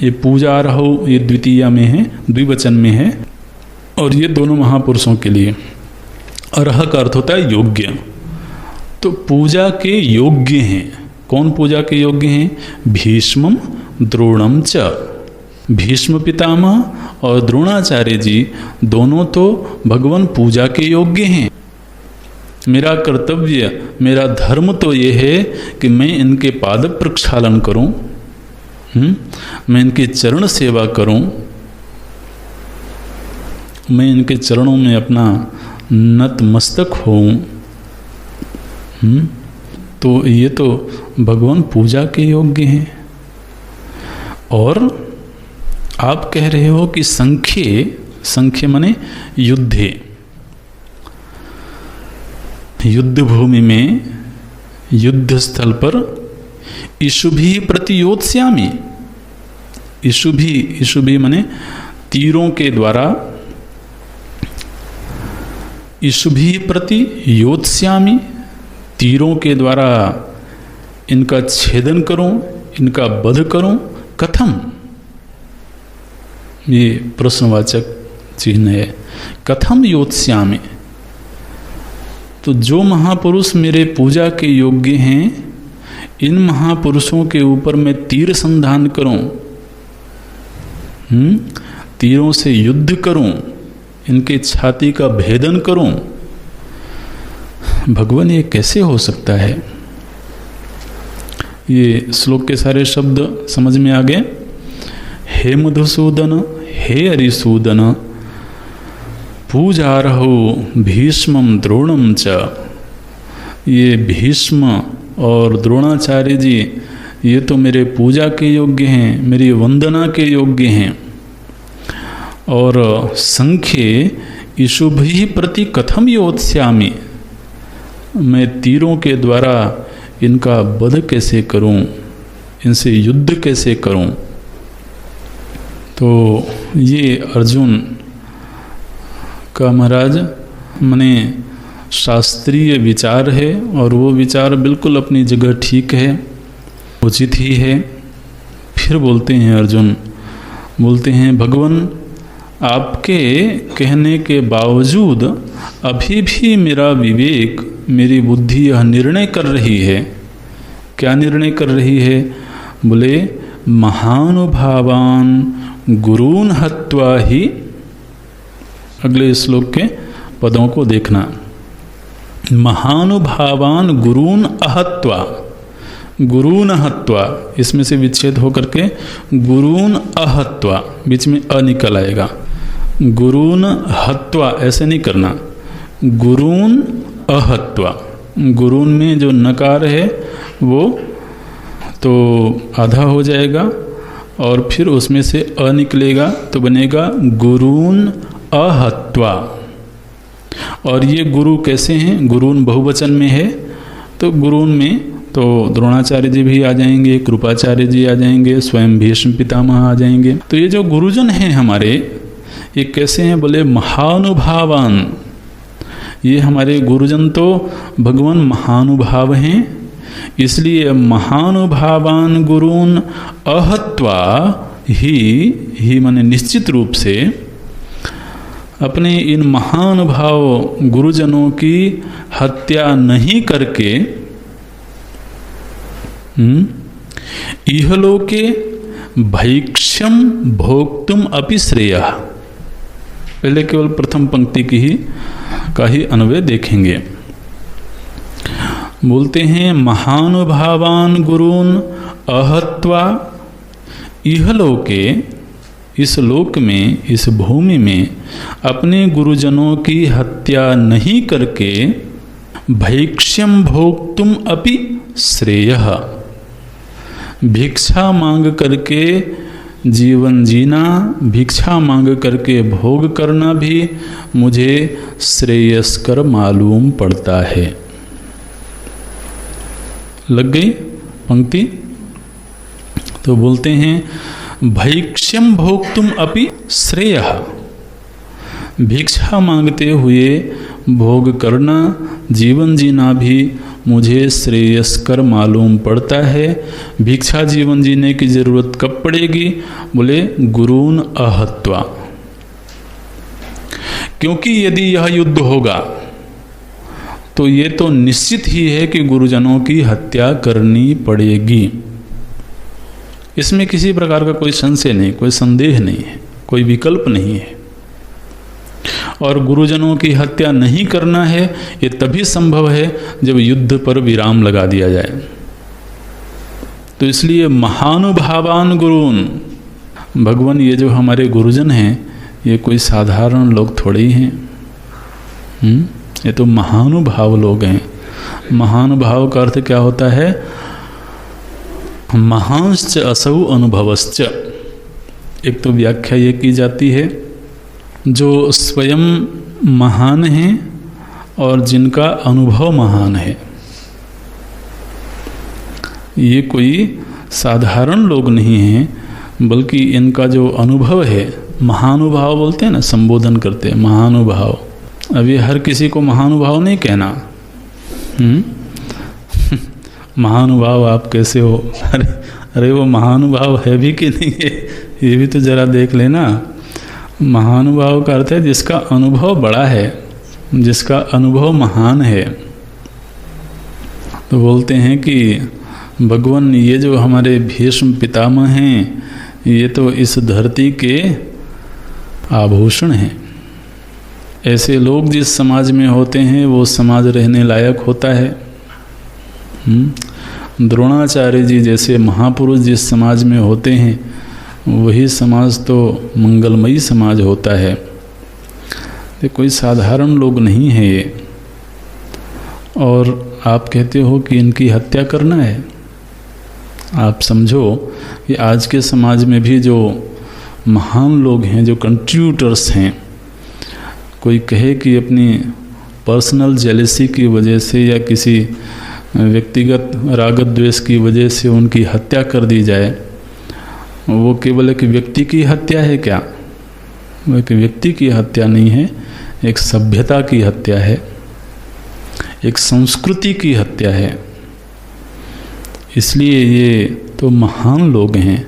ये पूजारहौ, ये द्वितीया में है, द्विवचन में है, और ये दोनों महापुरुषों के लिए। अर्ह का अर्थ होता है योग्य। तो पूजा के योग्य हैं। कौन पूजा के योग्य हैं? भीष्मं द्रोणं च। भीष्म पितामह और द्रोणाचार्य जी दोनों तो भगवान पूजा के योग्य हैं। मेरा कर्तव्य, मेरा धर्म तो ये है कि मैं इनके पाद प्रक्षालन करूं, मैं इनके चरण सेवा करूं, मैं इनके चरणों में अपना नतमस्तक होऊं। तो ये तो भगवान पूजा के योग्य हैं। और आप कह रहे हो कि संख्ये, संख्य माने युद्धे, युद्ध भूमि में, युद्ध स्थल पर इषुभिः प्रतियोत्स्यामि। इषुभिः माने तीरों के द्वारा, इषुभिः प्रतियोत्स्यामि, तीरों के द्वारा इनका छेदन करूं, इनका वध करूं। कथम, ये प्रश्नवाचक चिन्ह है। कथम योत्स्यामि, तो जो महापुरुष मेरे पूजा के योग्य हैं, इन महापुरुषों के ऊपर मैं तीर संधान करूं, तीरों से युद्ध करूं, इनके छाती का भेदन करूं। भगवान ये कैसे हो सकता है? ये श्लोक के सारे शब्द समझ में आ गए। हे मधुसूदन, हे अरिसूदन, पूजारहौ भीष्मं द्रोणं च। ये भीष्म और द्रोणाचार्य जी ये तो मेरे पूजा के योग्य हैं, मेरी वंदना के योग्य हैं। और संख्ये इशुभि प्रति कथम योत्स्यामि, मैं तीरों के द्वारा इनका वध कैसे करूं, इनसे युद्ध कैसे करूं। तो ये अर्जुन का महाराज मने शास्त्रीय विचार है, और वो विचार बिल्कुल अपनी जगह ठीक है, उचित ही है। फिर बोलते हैं अर्जुन, बोलते हैं भगवान आपके कहने के बावजूद अभी भी मेरा विवेक, मेरी बुद्धि यह निर्णय कर रही है। क्या निर्णय कर रही है? बोले महानुभावान गुरून् हत्वा ही। अगले श्लोक के पदों को देखना, महानुभावान गुरून् अहत्वा, गुरून् हत्वा, इसमें से विच्छेद होकर के गुरून् अहत्वा, बीच में अ निकल आएगा। गुरून् हत्वा ऐसे नहीं करना, गुरून् अहत्वा। गुरून् में जो नकार है वो तो आधा हो जाएगा, और फिर उसमें से अ निकलेगा तो बनेगा गुरून् अहत्वा। और ये गुरु कैसे हैं? गुरून् बहुवचन में है, तो गुरून् में तो द्रोणाचार्य जी भी आ जाएंगे, कृपाचार्य जी आ जाएंगे, स्वयं भीष्म पितामह आ जाएंगे। तो ये जो गुरुजन हैं हमारे, ये कैसे हैं? बोले महानुभावान। ये हमारे गुरुजन तो भगवान महानुभाव हैं, इसलिए महानुभावान गुरून् अहत्वा ही माने निश्चित रूप से अपने इन महानुभाव गुरुजनों की हत्या नहीं करके इहलोके भैक्ष्यम भोक्तुम अपि श्रेयः। पहले केवल प्रथम पंक्ति का ही अन्वय देखेंगे। बोलते हैं महानुभावान गुरून् अहत्वा इहलोके, इस लोक में, इस भूमि में अपने गुरुजनों की हत्या नहीं करके भैक्ष्यम भोक्तुम अपि श्रेयः, भिक्षा मांग करके जीवन जीना, भिक्षा मांग करके भोग करना भी मुझे श्रेयस्कर मालूम पड़ता है। लग गई पंक्ति? तो बोलते हैं भैक्ष्यम भोक्तुम अपि श्रेयः, भिक्षा मांगते हुए भोग करना, जीवन जीना भी मुझे श्रेयस्कर मालूम पड़ता है। भिक्षा जीवन जीने की जरूरत कब पड़ेगी? बोले गुरून् अहत्वा, क्योंकि यदि यह युद्ध होगा तो ये तो निश्चित ही है कि गुरुजनों की हत्या करनी पड़ेगी। इसमें किसी प्रकार का कोई संशय नहीं, कोई संदेह नहीं है, कोई विकल्प नहीं है। और गुरुजनों की हत्या नहीं करना है ये तभी संभव है जब युद्ध पर विराम लगा दिया जाए। तो इसलिए महानुभावान गुरून्, भगवान ये जो हमारे गुरुजन हैं ये कोई साधारण लोग थोड़े ही हैं, ये तो महानुभाव लोग हैं। महानुभाव का अर्थ क्या होता है? महांश्च असौ अनुभवश्च। एक तो व्याख्या ये की जाती है जो स्वयं महान हैं और जिनका अनुभव महान है। ये कोई साधारण लोग नहीं हैं, बल्कि इनका जो अनुभव है, महानुभाव बोलते हैं ना, संबोधन करते हैं महानुभाव। अभी हर किसी को महानुभाव नहीं कहना। महानुभाव आप कैसे हो? अरे वो महानुभाव है भी कि नहीं है, ये भी तो जरा देख लेना। महानुभाव का अर्थ है जिसका अनुभव बड़ा है, जिसका अनुभव महान है। तो बोलते हैं कि भगवान ये जो हमारे भीष्म पितामह हैं ये तो इस धरती के आभूषण हैं। ऐसे लोग जिस समाज में होते हैं वो समाज रहने लायक होता है। द्रोणाचार्य जी जैसे महापुरुष जिस समाज में होते हैं वही समाज तो मंगलमयी समाज होता है। ये कोई साधारण लोग नहीं हैं ये। और आप कहते हो कि इनकी हत्या करना है। आप समझो कि आज के समाज में भी जो महान लोग हैं, जो कंट्रीब्यूटर्स हैं, कोई कहे कि अपनी पर्सनल जेलसी की वजह से या किसी व्यक्तिगत राग द्वेष की वजह से उनकी हत्या कर दी जाए, वो केवल एक व्यक्ति की हत्या है क्या? वो एक व्यक्ति की हत्या नहीं है, एक सभ्यता की हत्या है, एक संस्कृति की हत्या है। इसलिए ये तो महान लोग हैं।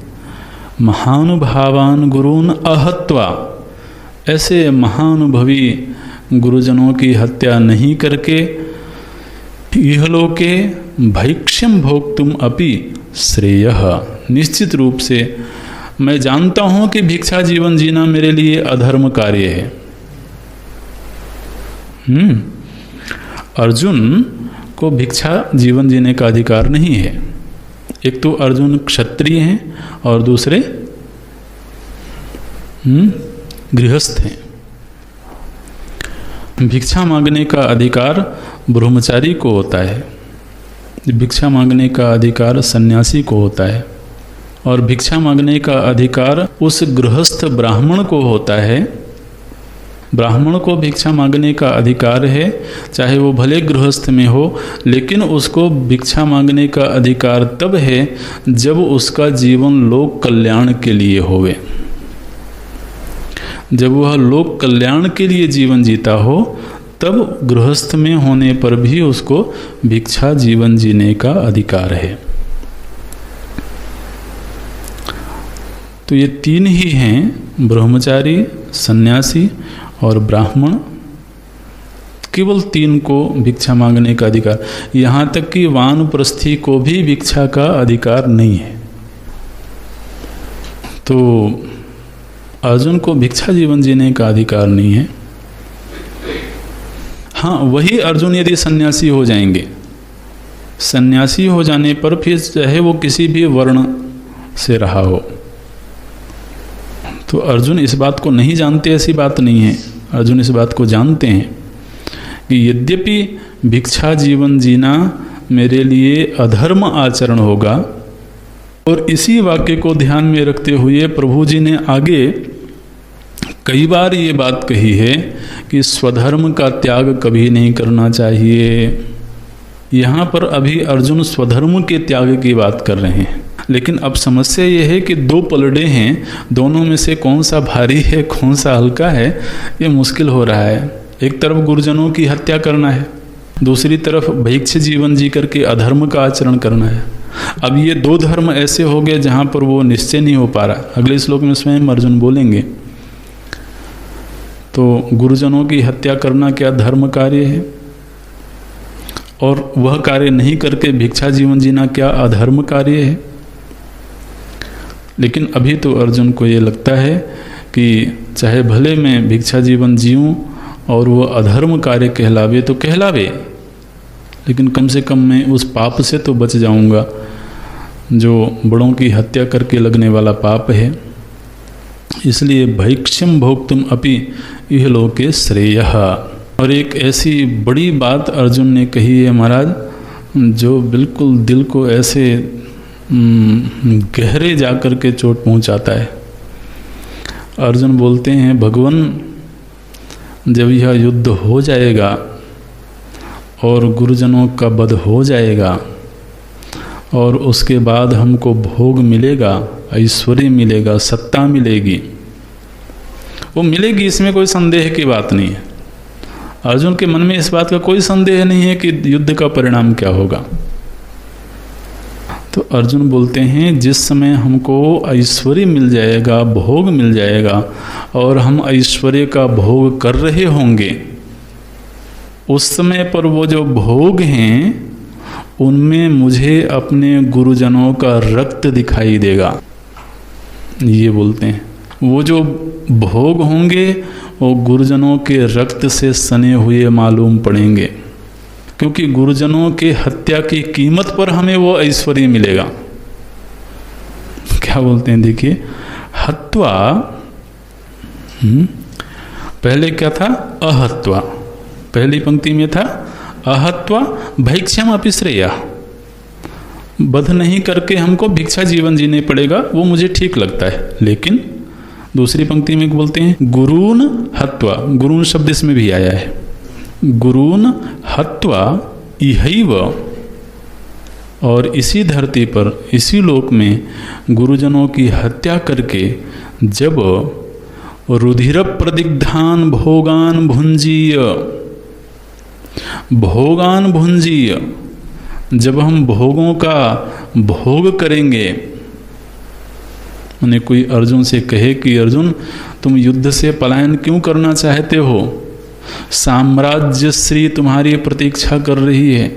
महानुभावान गुरून् अहत्वा, ऐसे महानुभवी गुरुजनों की हत्या नहीं करके इहलोके भैक्ष्यम भोक्तुम अपि श्रेयः, निश्चित रूप से मैं जानता हूं कि भिक्षा जीवन जीना मेरे लिए अधर्म कार्य है। अर्जुन को भिक्षा जीवन जीने का अधिकार नहीं है। एक तो अर्जुन क्षत्रिय हैं और दूसरे गृहस्थ हैं। भिक्षा मांगने का अधिकार ब्रह्मचारी को होता है, भिक्षा मांगने का अधिकार सन्यासी को होता है, और भिक्षा मांगने का अधिकार उस गृहस्थ ब्राह्मण को होता है। ब्राह्मण को भिक्षा मांगने का अधिकार है, चाहे वो भले गृहस्थ में हो, लेकिन उसको भिक्षा मांगने का अधिकार तब है जब उसका जीवन लोक कल्याण के लिए होवे, जब वह लोक कल्याण के लिए जीवन जीता हो, तब गृहस्थ में होने पर भी उसको भिक्षा जीवन जीने का अधिकार है। तो ये तीन ही हैं, ब्रह्मचारी, सन्यासी और ब्राह्मण, केवल तीन को भिक्षा मांगने का अधिकार। यहाँ तक कि वानप्रस्थी को भी भिक्षा का अधिकार नहीं है। तो अर्जुन को भिक्षा जीवन जीने का अधिकार नहीं है। हाँ, वही अर्जुन यदि सन्यासी हो जाएंगे, सन्यासी हो जाने पर फिर चाहे वो किसी भी वर्ण से रहा हो, तो अर्जुन इस बात को नहीं जानते ऐसी बात नहीं है। अर्जुन इस बात को जानते हैं कि यद्यपि भिक्षा जीवन जीना मेरे लिए अधर्म आचरण होगा, और इसी वाक्य को ध्यान में रखते हुए प्रभु जी ने आगे कई बार ये बात कही है कि स्वधर्म का त्याग कभी नहीं करना चाहिए। यहाँ पर अभी अर्जुन स्वधर्म के त्याग की बात कर रहे हैं, लेकिन अब समस्या ये है कि दो पलड़े हैं, दोनों में से कौन सा भारी है कौन सा हल्का है, ये मुश्किल हो रहा है। एक तरफ गुरुजनों की हत्या करना है, दूसरी तरफ भैक्ष जीवन जी करके अधर्म का आचरण करना है। अब ये दो धर्म ऐसे हो गए जहाँ पर वो निश्चय नहीं हो पा रहा। अगले श्लोक में स्वयं अर्जुन बोलेंगे। तो गुरुजनों की हत्या करना क्या धर्म कार्य है, और वह कार्य नहीं करके भिक्षा जीवन जीना क्या अधर्म कार्य है। लेकिन अभी तो अर्जुन को ये लगता है कि चाहे भले मैं भिक्षा जीवन जीऊँ और वो अधर्म कार्य कहलावे तो कहलावे, लेकिन कम से कम मैं उस पाप से तो बच जाऊंगा जो बड़ों की हत्या करके लगने वाला पाप है। इसलिए भैक्ष्यम भोक्तुम अपि इहलोके श्रेयः। और एक ऐसी बड़ी बात अर्जुन ने कही है महाराज, जो बिल्कुल दिल को ऐसे गहरे जाकर के चोट पहुंचाता है। अर्जुन बोलते हैं, भगवान जब यह युद्ध हो जाएगा और गुरुजनों का वध हो जाएगा और उसके बाद हमको भोग मिलेगा, ऐश्वर्य मिलेगा, सत्ता मिलेगी, वो मिलेगी, इसमें कोई संदेह की बात नहीं है। अर्जुन के मन में इस बात का कोई संदेह नहीं है कि युद्ध का परिणाम क्या होगा। तो अर्जुन बोलते हैं, जिस समय हमको ऐश्वर्य मिल जाएगा, भोग मिल जाएगा और हम ऐश्वर्य का भोग कर रहे होंगे, उस समय पर वो जो भोग हैं उनमें मुझे अपने गुरुजनों का रक्त दिखाई देगा। ये बोलते हैं वो जो भोग होंगे वो गुरुजनों के रक्त से सने हुए मालूम पड़ेंगे, क्योंकि गुरुजनों के हत्या की कीमत पर हमें वो ऐश्वर्य मिलेगा। क्या बोलते हैं, देखिए, हत्वा, पहले क्या था, अहत्वा, पहली पंक्ति में था अहत्वा भैक्ष्यम अपि श्रेयः, वध नहीं करके हमको भिक्षा जीवन जीने पड़ेगा, वो मुझे ठीक लगता है। लेकिन दूसरी पंक्ति में बोलते हैं गुरून हत्वा, गुरून शब्द इसमें भी आया है, गुरून हत्वा इहैव, और इसी धरती पर, इसी लोक में गुरुजनों की हत्या करके जब रुधिर प्रदिग्धान भोगान भुंजीय, भोगान भुंजीय, जब हम भोगों का भोग करेंगे, मैंने कोई अर्जुन से कहे कि अर्जुन तुम युद्ध से पलायन क्यों करना चाहते हो, साम्राज्य श्री तुम्हारी प्रतीक्षा कर रही है,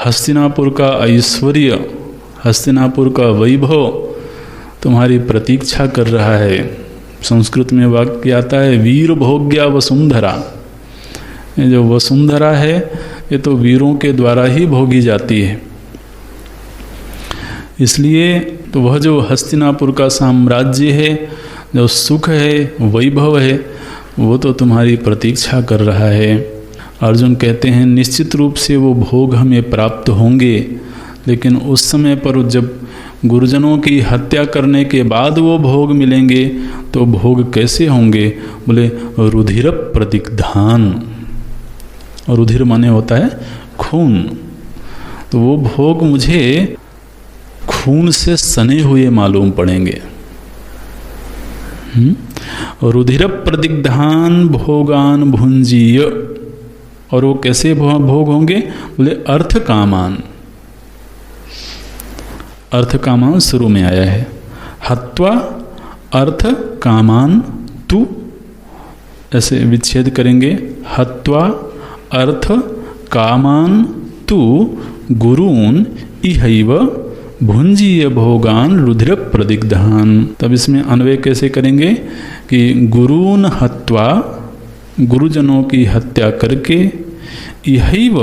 हस्तिनापुर का ऐश्वर्य, हस्तिनापुर का वैभव तुम्हारी प्रतीक्षा कर रहा है। संस्कृत में वाक्य आता है वीर भोग्या वसुंधरा, ये जो वसुंधरा है ये तो वीरों के द्वारा ही भोगी जाती है। इसलिए तो वह जो हस्तिनापुर का साम्राज्य है, जो सुख है, वैभव है, वो तो तुम्हारी प्रतीक्षा कर रहा है। अर्जुन कहते हैं निश्चित रूप से वो भोग हमें प्राप्त होंगे, लेकिन उस समय पर जब गुरुजनों की हत्या करने के बाद वो भोग मिलेंगे तो भोग कैसे होंगे, बोले रुधिर प्रदिग्धान, रुधिर माने होता है खून, तो वो भोग मुझे खून से सने हुए मालूम पड़ेंगे। रुधिर प्रदिग्धान भोगान भुंजीय, और वो कैसे भोग होंगे, बोले अर्थ कामान, अर्थ कामान शुरू में आया है, हत्वा अर्थ कामान तु, ऐसे विच्छेद करेंगे, हत्वा अर्थ कामान तु गुरून इहैव भुंजीय भोगान रुधिर प्रदिग्धान। तब इसमें अन्वय कैसे करेंगे कि गुरून हत्वा, गुरुजनों की हत्या करके, इहैव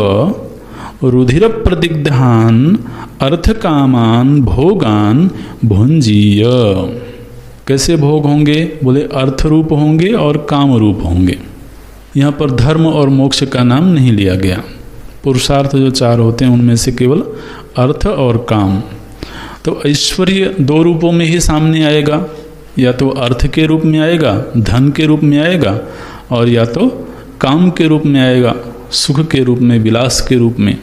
रुधिर प्रदिग्धान अर्थ कामान भोगान भुंजीय, कैसे भोग होंगे, बोले अर्थ रूप होंगे और काम रूप होंगे। यहाँ पर धर्म और मोक्ष का नाम नहीं लिया गया, पुरुषार्थ जो चार होते हैं उनमें से केवल अर्थ और काम। तो ऐश्वर्य दो रूपों में ही सामने आएगा, या तो अर्थ के रूप में आएगा, धन के रूप में आएगा, और या तो काम के रूप में आएगा, सुख के रूप में, विलास के रूप में।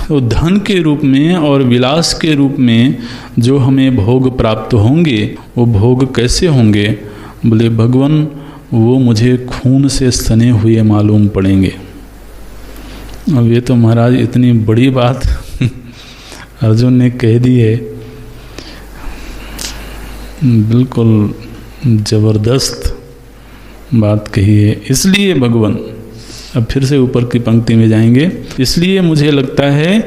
तो धन के रूप में और विलास के रूप में जो हमें भोग प्राप्त होंगे, वो भोग कैसे होंगे, बोले भगवान वो मुझे खून से सने हुए मालूम पड़ेंगे। अब ये तो महाराज इतनी बड़ी बात अर्जुन ने कह दी है, बिल्कुल जबरदस्त बात कही है। इसलिए भगवान, अब फिर से ऊपर की पंक्ति में जाएंगे, इसलिए मुझे लगता है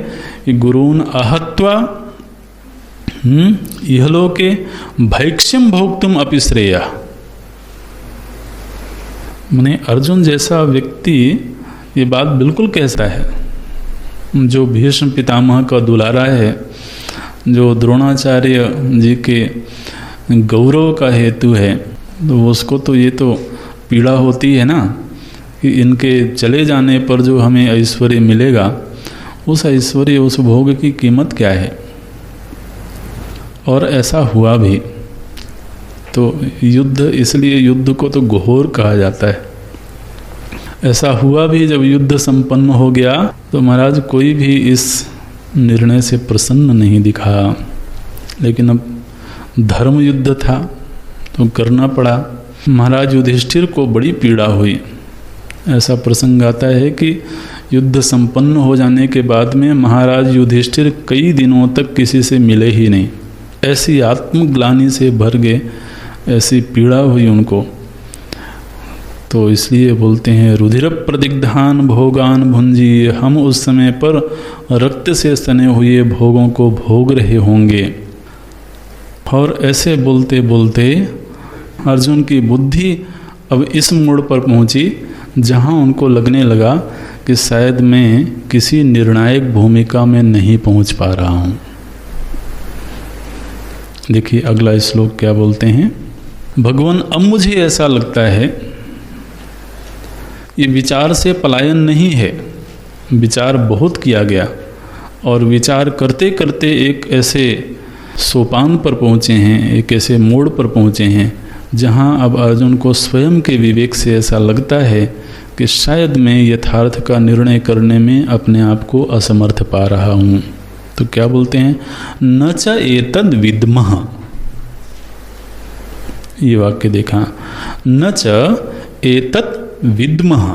कि गुरून आहत्वा इहलोके भैक्ष्यम भोक्तुम अपि श्रेया, माने अर्जुन जैसा व्यक्ति ये बात बिल्कुल कहता है, जो भीष्म पितामह का दुलारा है, जो द्रोणाचार्य जी के गौरव का हेतु है, तो उसको तो ये तो पीड़ा होती है ना कि इनके चले जाने पर जो हमें ऐश्वर्य मिलेगा, उस ऐश्वर्य, उस भोग की कीमत क्या है। और ऐसा हुआ भी। तो युद्ध, इसलिए युद्ध को तो घोर कहा जाता है। ऐसा हुआ भी, जब युद्ध संपन्न हो गया तो महाराज कोई भी इस निर्णय से प्रसन्न नहीं दिखा, लेकिन अब धर्म युद्ध था तो करना पड़ा। महाराज युधिष्ठिर को बड़ी पीड़ा हुई। ऐसा प्रसंग आता है कि युद्ध संपन्न हो जाने के बाद में महाराज युधिष्ठिर कई दिनों तक किसी से मिले ही नहीं, ऐसी आत्मग्लानि से भर गए, ऐसी पीड़ा हुई उनको। तो इसलिए बोलते हैं रुधिर प्रदिग्धान भोगान भुंजी, हम उस समय पर रक्त से सने हुए भोगों को भोग रहे होंगे। और ऐसे बोलते बोलते अर्जुन की बुद्धि अब इस मोड़ पर पहुंची जहां उनको लगने लगा कि शायद मैं किसी निर्णायक भूमिका में नहीं पहुंच पा रहा हूं। देखिए अगला श्लोक क्या बोलते हैं, भगवान अब मुझे ऐसा लगता है ये विचार से पलायन नहीं है, विचार बहुत किया गया, और विचार करते करते एक ऐसे सोपान पर पहुँचे हैं, एक ऐसे मोड़ पर पहुँचे हैं जहाँ अब अर्जुन को स्वयं के विवेक से ऐसा लगता है कि शायद मैं यथार्थ का निर्णय करने में अपने आप को असमर्थ पा रहा हूँ। तो क्या बोलते हैं, न च एतद् विद्मः, ये वाक्य देखा, न च एतत् विद्मः,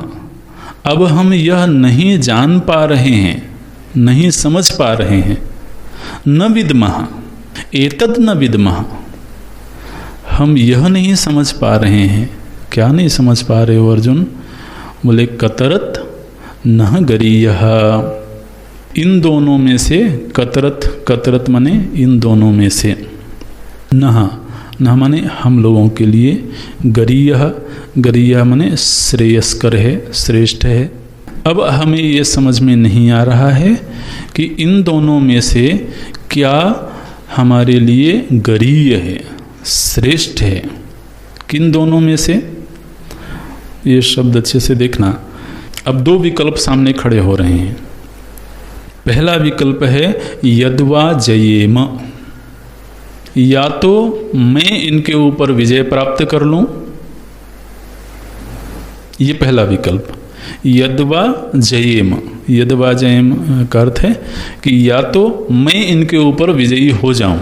अब हम यह नहीं जान पा रहे हैं, नहीं समझ पा रहे हैं। न विद्मः, एतद् न विद्मः, हम यह नहीं समझ पा रहे हैं। क्या नहीं समझ पा रहे हो अर्जुन? बोले कतरत न गरीयः, इन दोनों में से, कतरत, कतरत माने इन दोनों में से, नह, नह माने हम लोगों के लिए, गरीयः, गरीयः माने श्रेयस्कर है, श्रेष्ठ है। अब हमें ये समझ में नहीं आ रहा है कि इन दोनों में से क्या हमारे लिए गरीय है, श्रेष्ठ है। किन दोनों में से? ये शब्द अच्छे से देखना। अब दो विकल्प सामने खड़े हो रहे हैं। पहला विकल्प है यद्वा जयेम, या तो मैं इनके ऊपर विजय प्राप्त कर लूं, ये पहला विकल्प। यद्वा जयेम, यद्वा जयेम का अर्थ है कि या तो मैं इनके ऊपर विजयी हो जाऊं।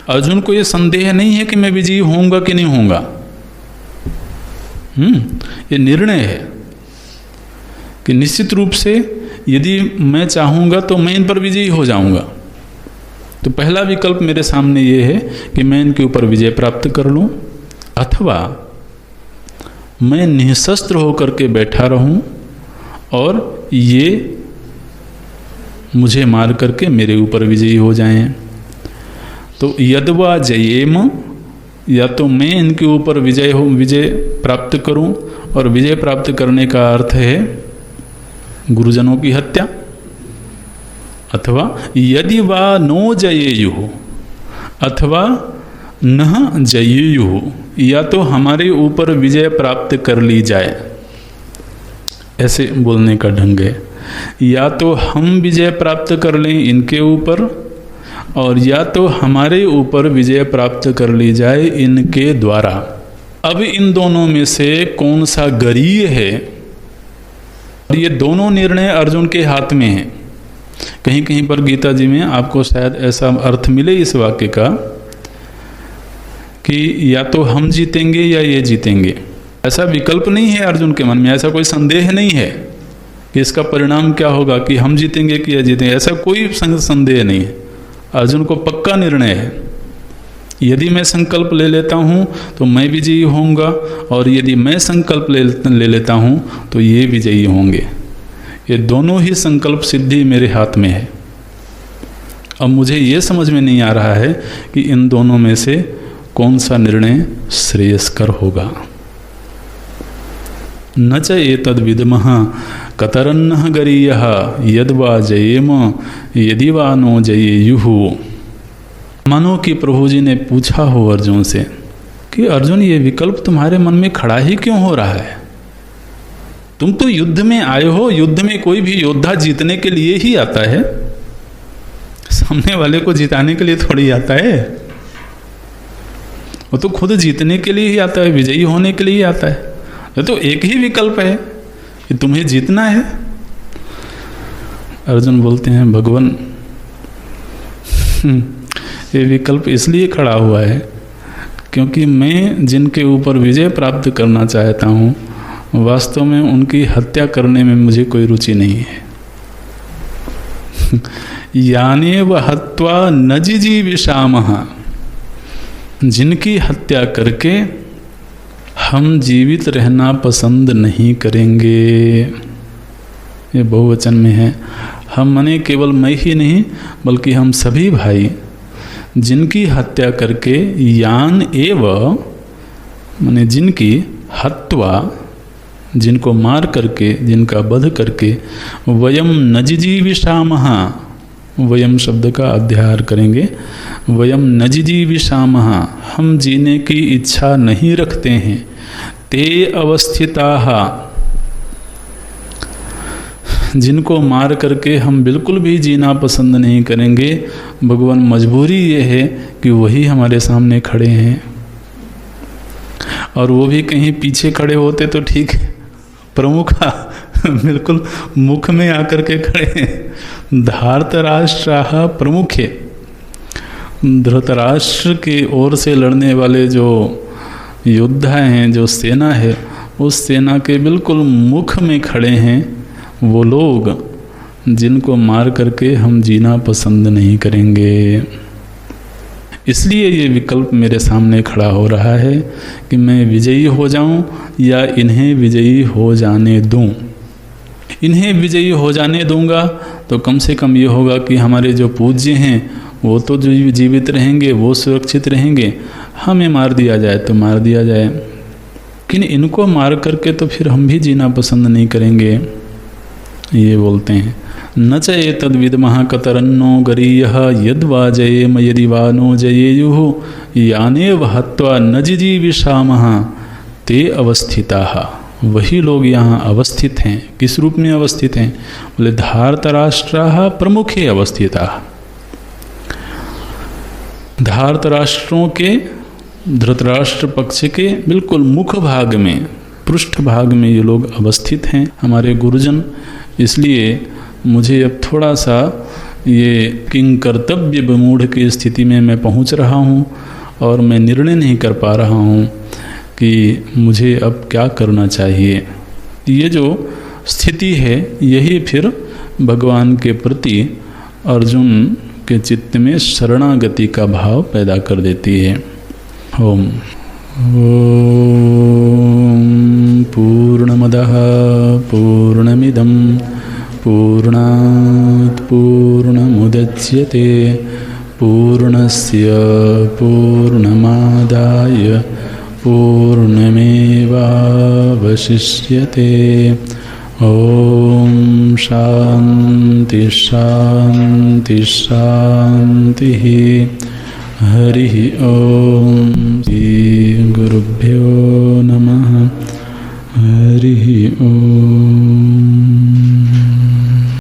अर्जुन को यह संदेह नहीं है कि मैं विजयी होऊंगा कि नहीं होऊंगा, ये निर्णय है कि निश्चित रूप से यदि मैं चाहूंगा तो मैं इन पर विजयी हो जाऊंगा। तो पहला विकल्प मेरे सामने ये है कि मैं इनके ऊपर विजय प्राप्त कर लूं, अथवा मैं निःशस्त्र होकर के बैठा रहूं और ये मुझे मार करके मेरे ऊपर विजयी हो जाएं। तो यद्वा जयेम, या तो मैं इनके ऊपर विजय प्राप्त करूं, और विजय प्राप्त करने का अर्थ है गुरुजनों की हत्या, अथवा यदि वा नो जयेयुः, अथवा न जयेयुः, या तो हमारे ऊपर विजय प्राप्त कर ली जाए। ऐसे बोलने का ढंग है, या तो हम विजय प्राप्त कर लें इनके ऊपर, और या तो हमारे ऊपर विजय प्राप्त कर ली जाए इनके द्वारा। अब इन दोनों में से कौन सा गरीय है? ये दोनों निर्णय अर्जुन के हाथ में है। कहीं कहीं पर गीता जी में आपको शायद ऐसा अर्थ मिले इस वाक्य का कि या तो हम जीतेंगे या ये जीतेंगे। ऐसा विकल्प नहीं है अर्जुन के मन में, ऐसा कोई संदेह नहीं है कि इसका परिणाम क्या होगा, कि हम जीतेंगे कि ये जीतेंगे, ऐसा कोई संदेह नहीं है। अर्जुन को पक्का निर्णय है, यदि मैं संकल्प ले लेता हूँ तो मैं विजयी होऊंगा, और यदि मैं संकल्प ले लेता हूँ तो ये विजयी होंगे। ये दोनों ही संकल्प सिद्धि मेरे हाथ में है। अब मुझे ये समझ में नहीं आ रहा है कि इन दोनों में से कौन सा निर्णय श्रेयस्कर होगा। न च एतद् विद्मः कतरन्नः गरीयः यद्वा जयेम यदि वा नो जयेयुः। मानो कि प्रभु जी ने पूछा हो अर्जुन से कि अर्जुन, ये विकल्प तुम्हारे मन में खड़ा ही क्यों हो रहा है? तुम तो युद्ध में आए हो, युद्ध में कोई भी योद्धा जीतने के लिए ही आता है, सामने वाले को जिताने के लिए थोड़ी आता है। वो तो खुद जीतने के लिए ही आता है, विजयी होने के लिए ही आता है। ये तो एक ही विकल्प है कि तुम्हें जीतना है। अर्जुन बोलते हैं, भगवान ये विकल्प इसलिए खड़ा हुआ है क्योंकि मैं जिनके ऊपर विजय प्राप्त करना चाहता हूँ वास्तव में उनकी हत्या करने में मुझे कोई रुचि नहीं है। यानेव हत्वा न जिजीविषामः, जिनकी हत्या करके हम जीवित रहना पसंद नहीं करेंगे। ये बहुवचन में है। हम माने केवल मैं ही नहीं बल्कि हम सभी भाई, जिनकी हत्या करके, यान एव माने जिनकी, हत्वा जिनको मार करके, जिनका वध करके, वयम न जिजीविषामः, वयम शब्द का अध्याहार करेंगे, वयम न जिजीविषामः, हम जीने की इच्छा नहीं रखते हैं, ते अवस्थिताः, जिनको मार करके हम बिल्कुल भी जीना पसंद नहीं करेंगे, भगवान मजबूरी ये है कि वही हमारे सामने खड़े हैं, और वो भी कहीं पीछे खड़े होते तो ठीक है, प्रमुख बिल्कुल मुख में आकर के खड़े हैं। धार्तराष्ट्राः प्रमुखे, धृतराष्ट्र के ओर से लड़ने वाले जो योद्धा हैं, जो सेना है, उस सेना के बिल्कुल मुख में खड़े हैं वो लोग जिनको मार करके हम जीना पसंद नहीं करेंगे। इसलिए ये विकल्प मेरे सामने खड़ा हो रहा है कि मैं विजयी हो जाऊं या इन्हें विजयी हो जाने दूं। इन्हें विजयी हो जाने दूंगा तो कम से कम ये होगा कि हमारे जो पूज्य हैं वो तो जो जीवित रहेंगे, वो सुरक्षित रहेंगे। हमें मार दिया जाए तो मार दिया जाए, लेकिन इनको मार करके तो फिर हम भी जीना पसंद नहीं करेंगे। ये बोलते हैं न च एतद् विद्मः कतरन्नो गरीयः यद्वा जयेम यदि वा नो जयेयुः यानेव हत्वा न जिजीविषामः ते अवस्थिताः। वही लोग यहाँ अवस्थित हैं। किस रूप में अवस्थित हैं? बोले धार्तराष्ट्राः प्रमुखे अवस्थिताः। धार्तराष्ट्रों के, धृतराष्ट्र पक्ष के बिल्कुल मुख भाग में, पृष्ठ भाग में ये लोग अवस्थित हैं, हमारे गुरुजन। इसलिए मुझे अब थोड़ा सा ये किंग कर्तव्य विमूढ़ की स्थिति में मैं पहुंच रहा हूं, और मैं निर्णय नहीं कर पा रहा हूं कि मुझे अब क्या करना चाहिए। ये जो स्थिति है यही फिर भगवान के प्रति अर्जुन के चित्त में शरणागति का भाव पैदा कर देती है। ओम पूर्णमदः पूर्णमिदं पूर्णात् पूर्णमुदच्यते पूर्णस्य पूर्णमादाय पूर्णमेवावशिष्यते। ओम शांति शांति शांति। हरि ओम। श्री गुरुभ्यो नमः। हरि ओम।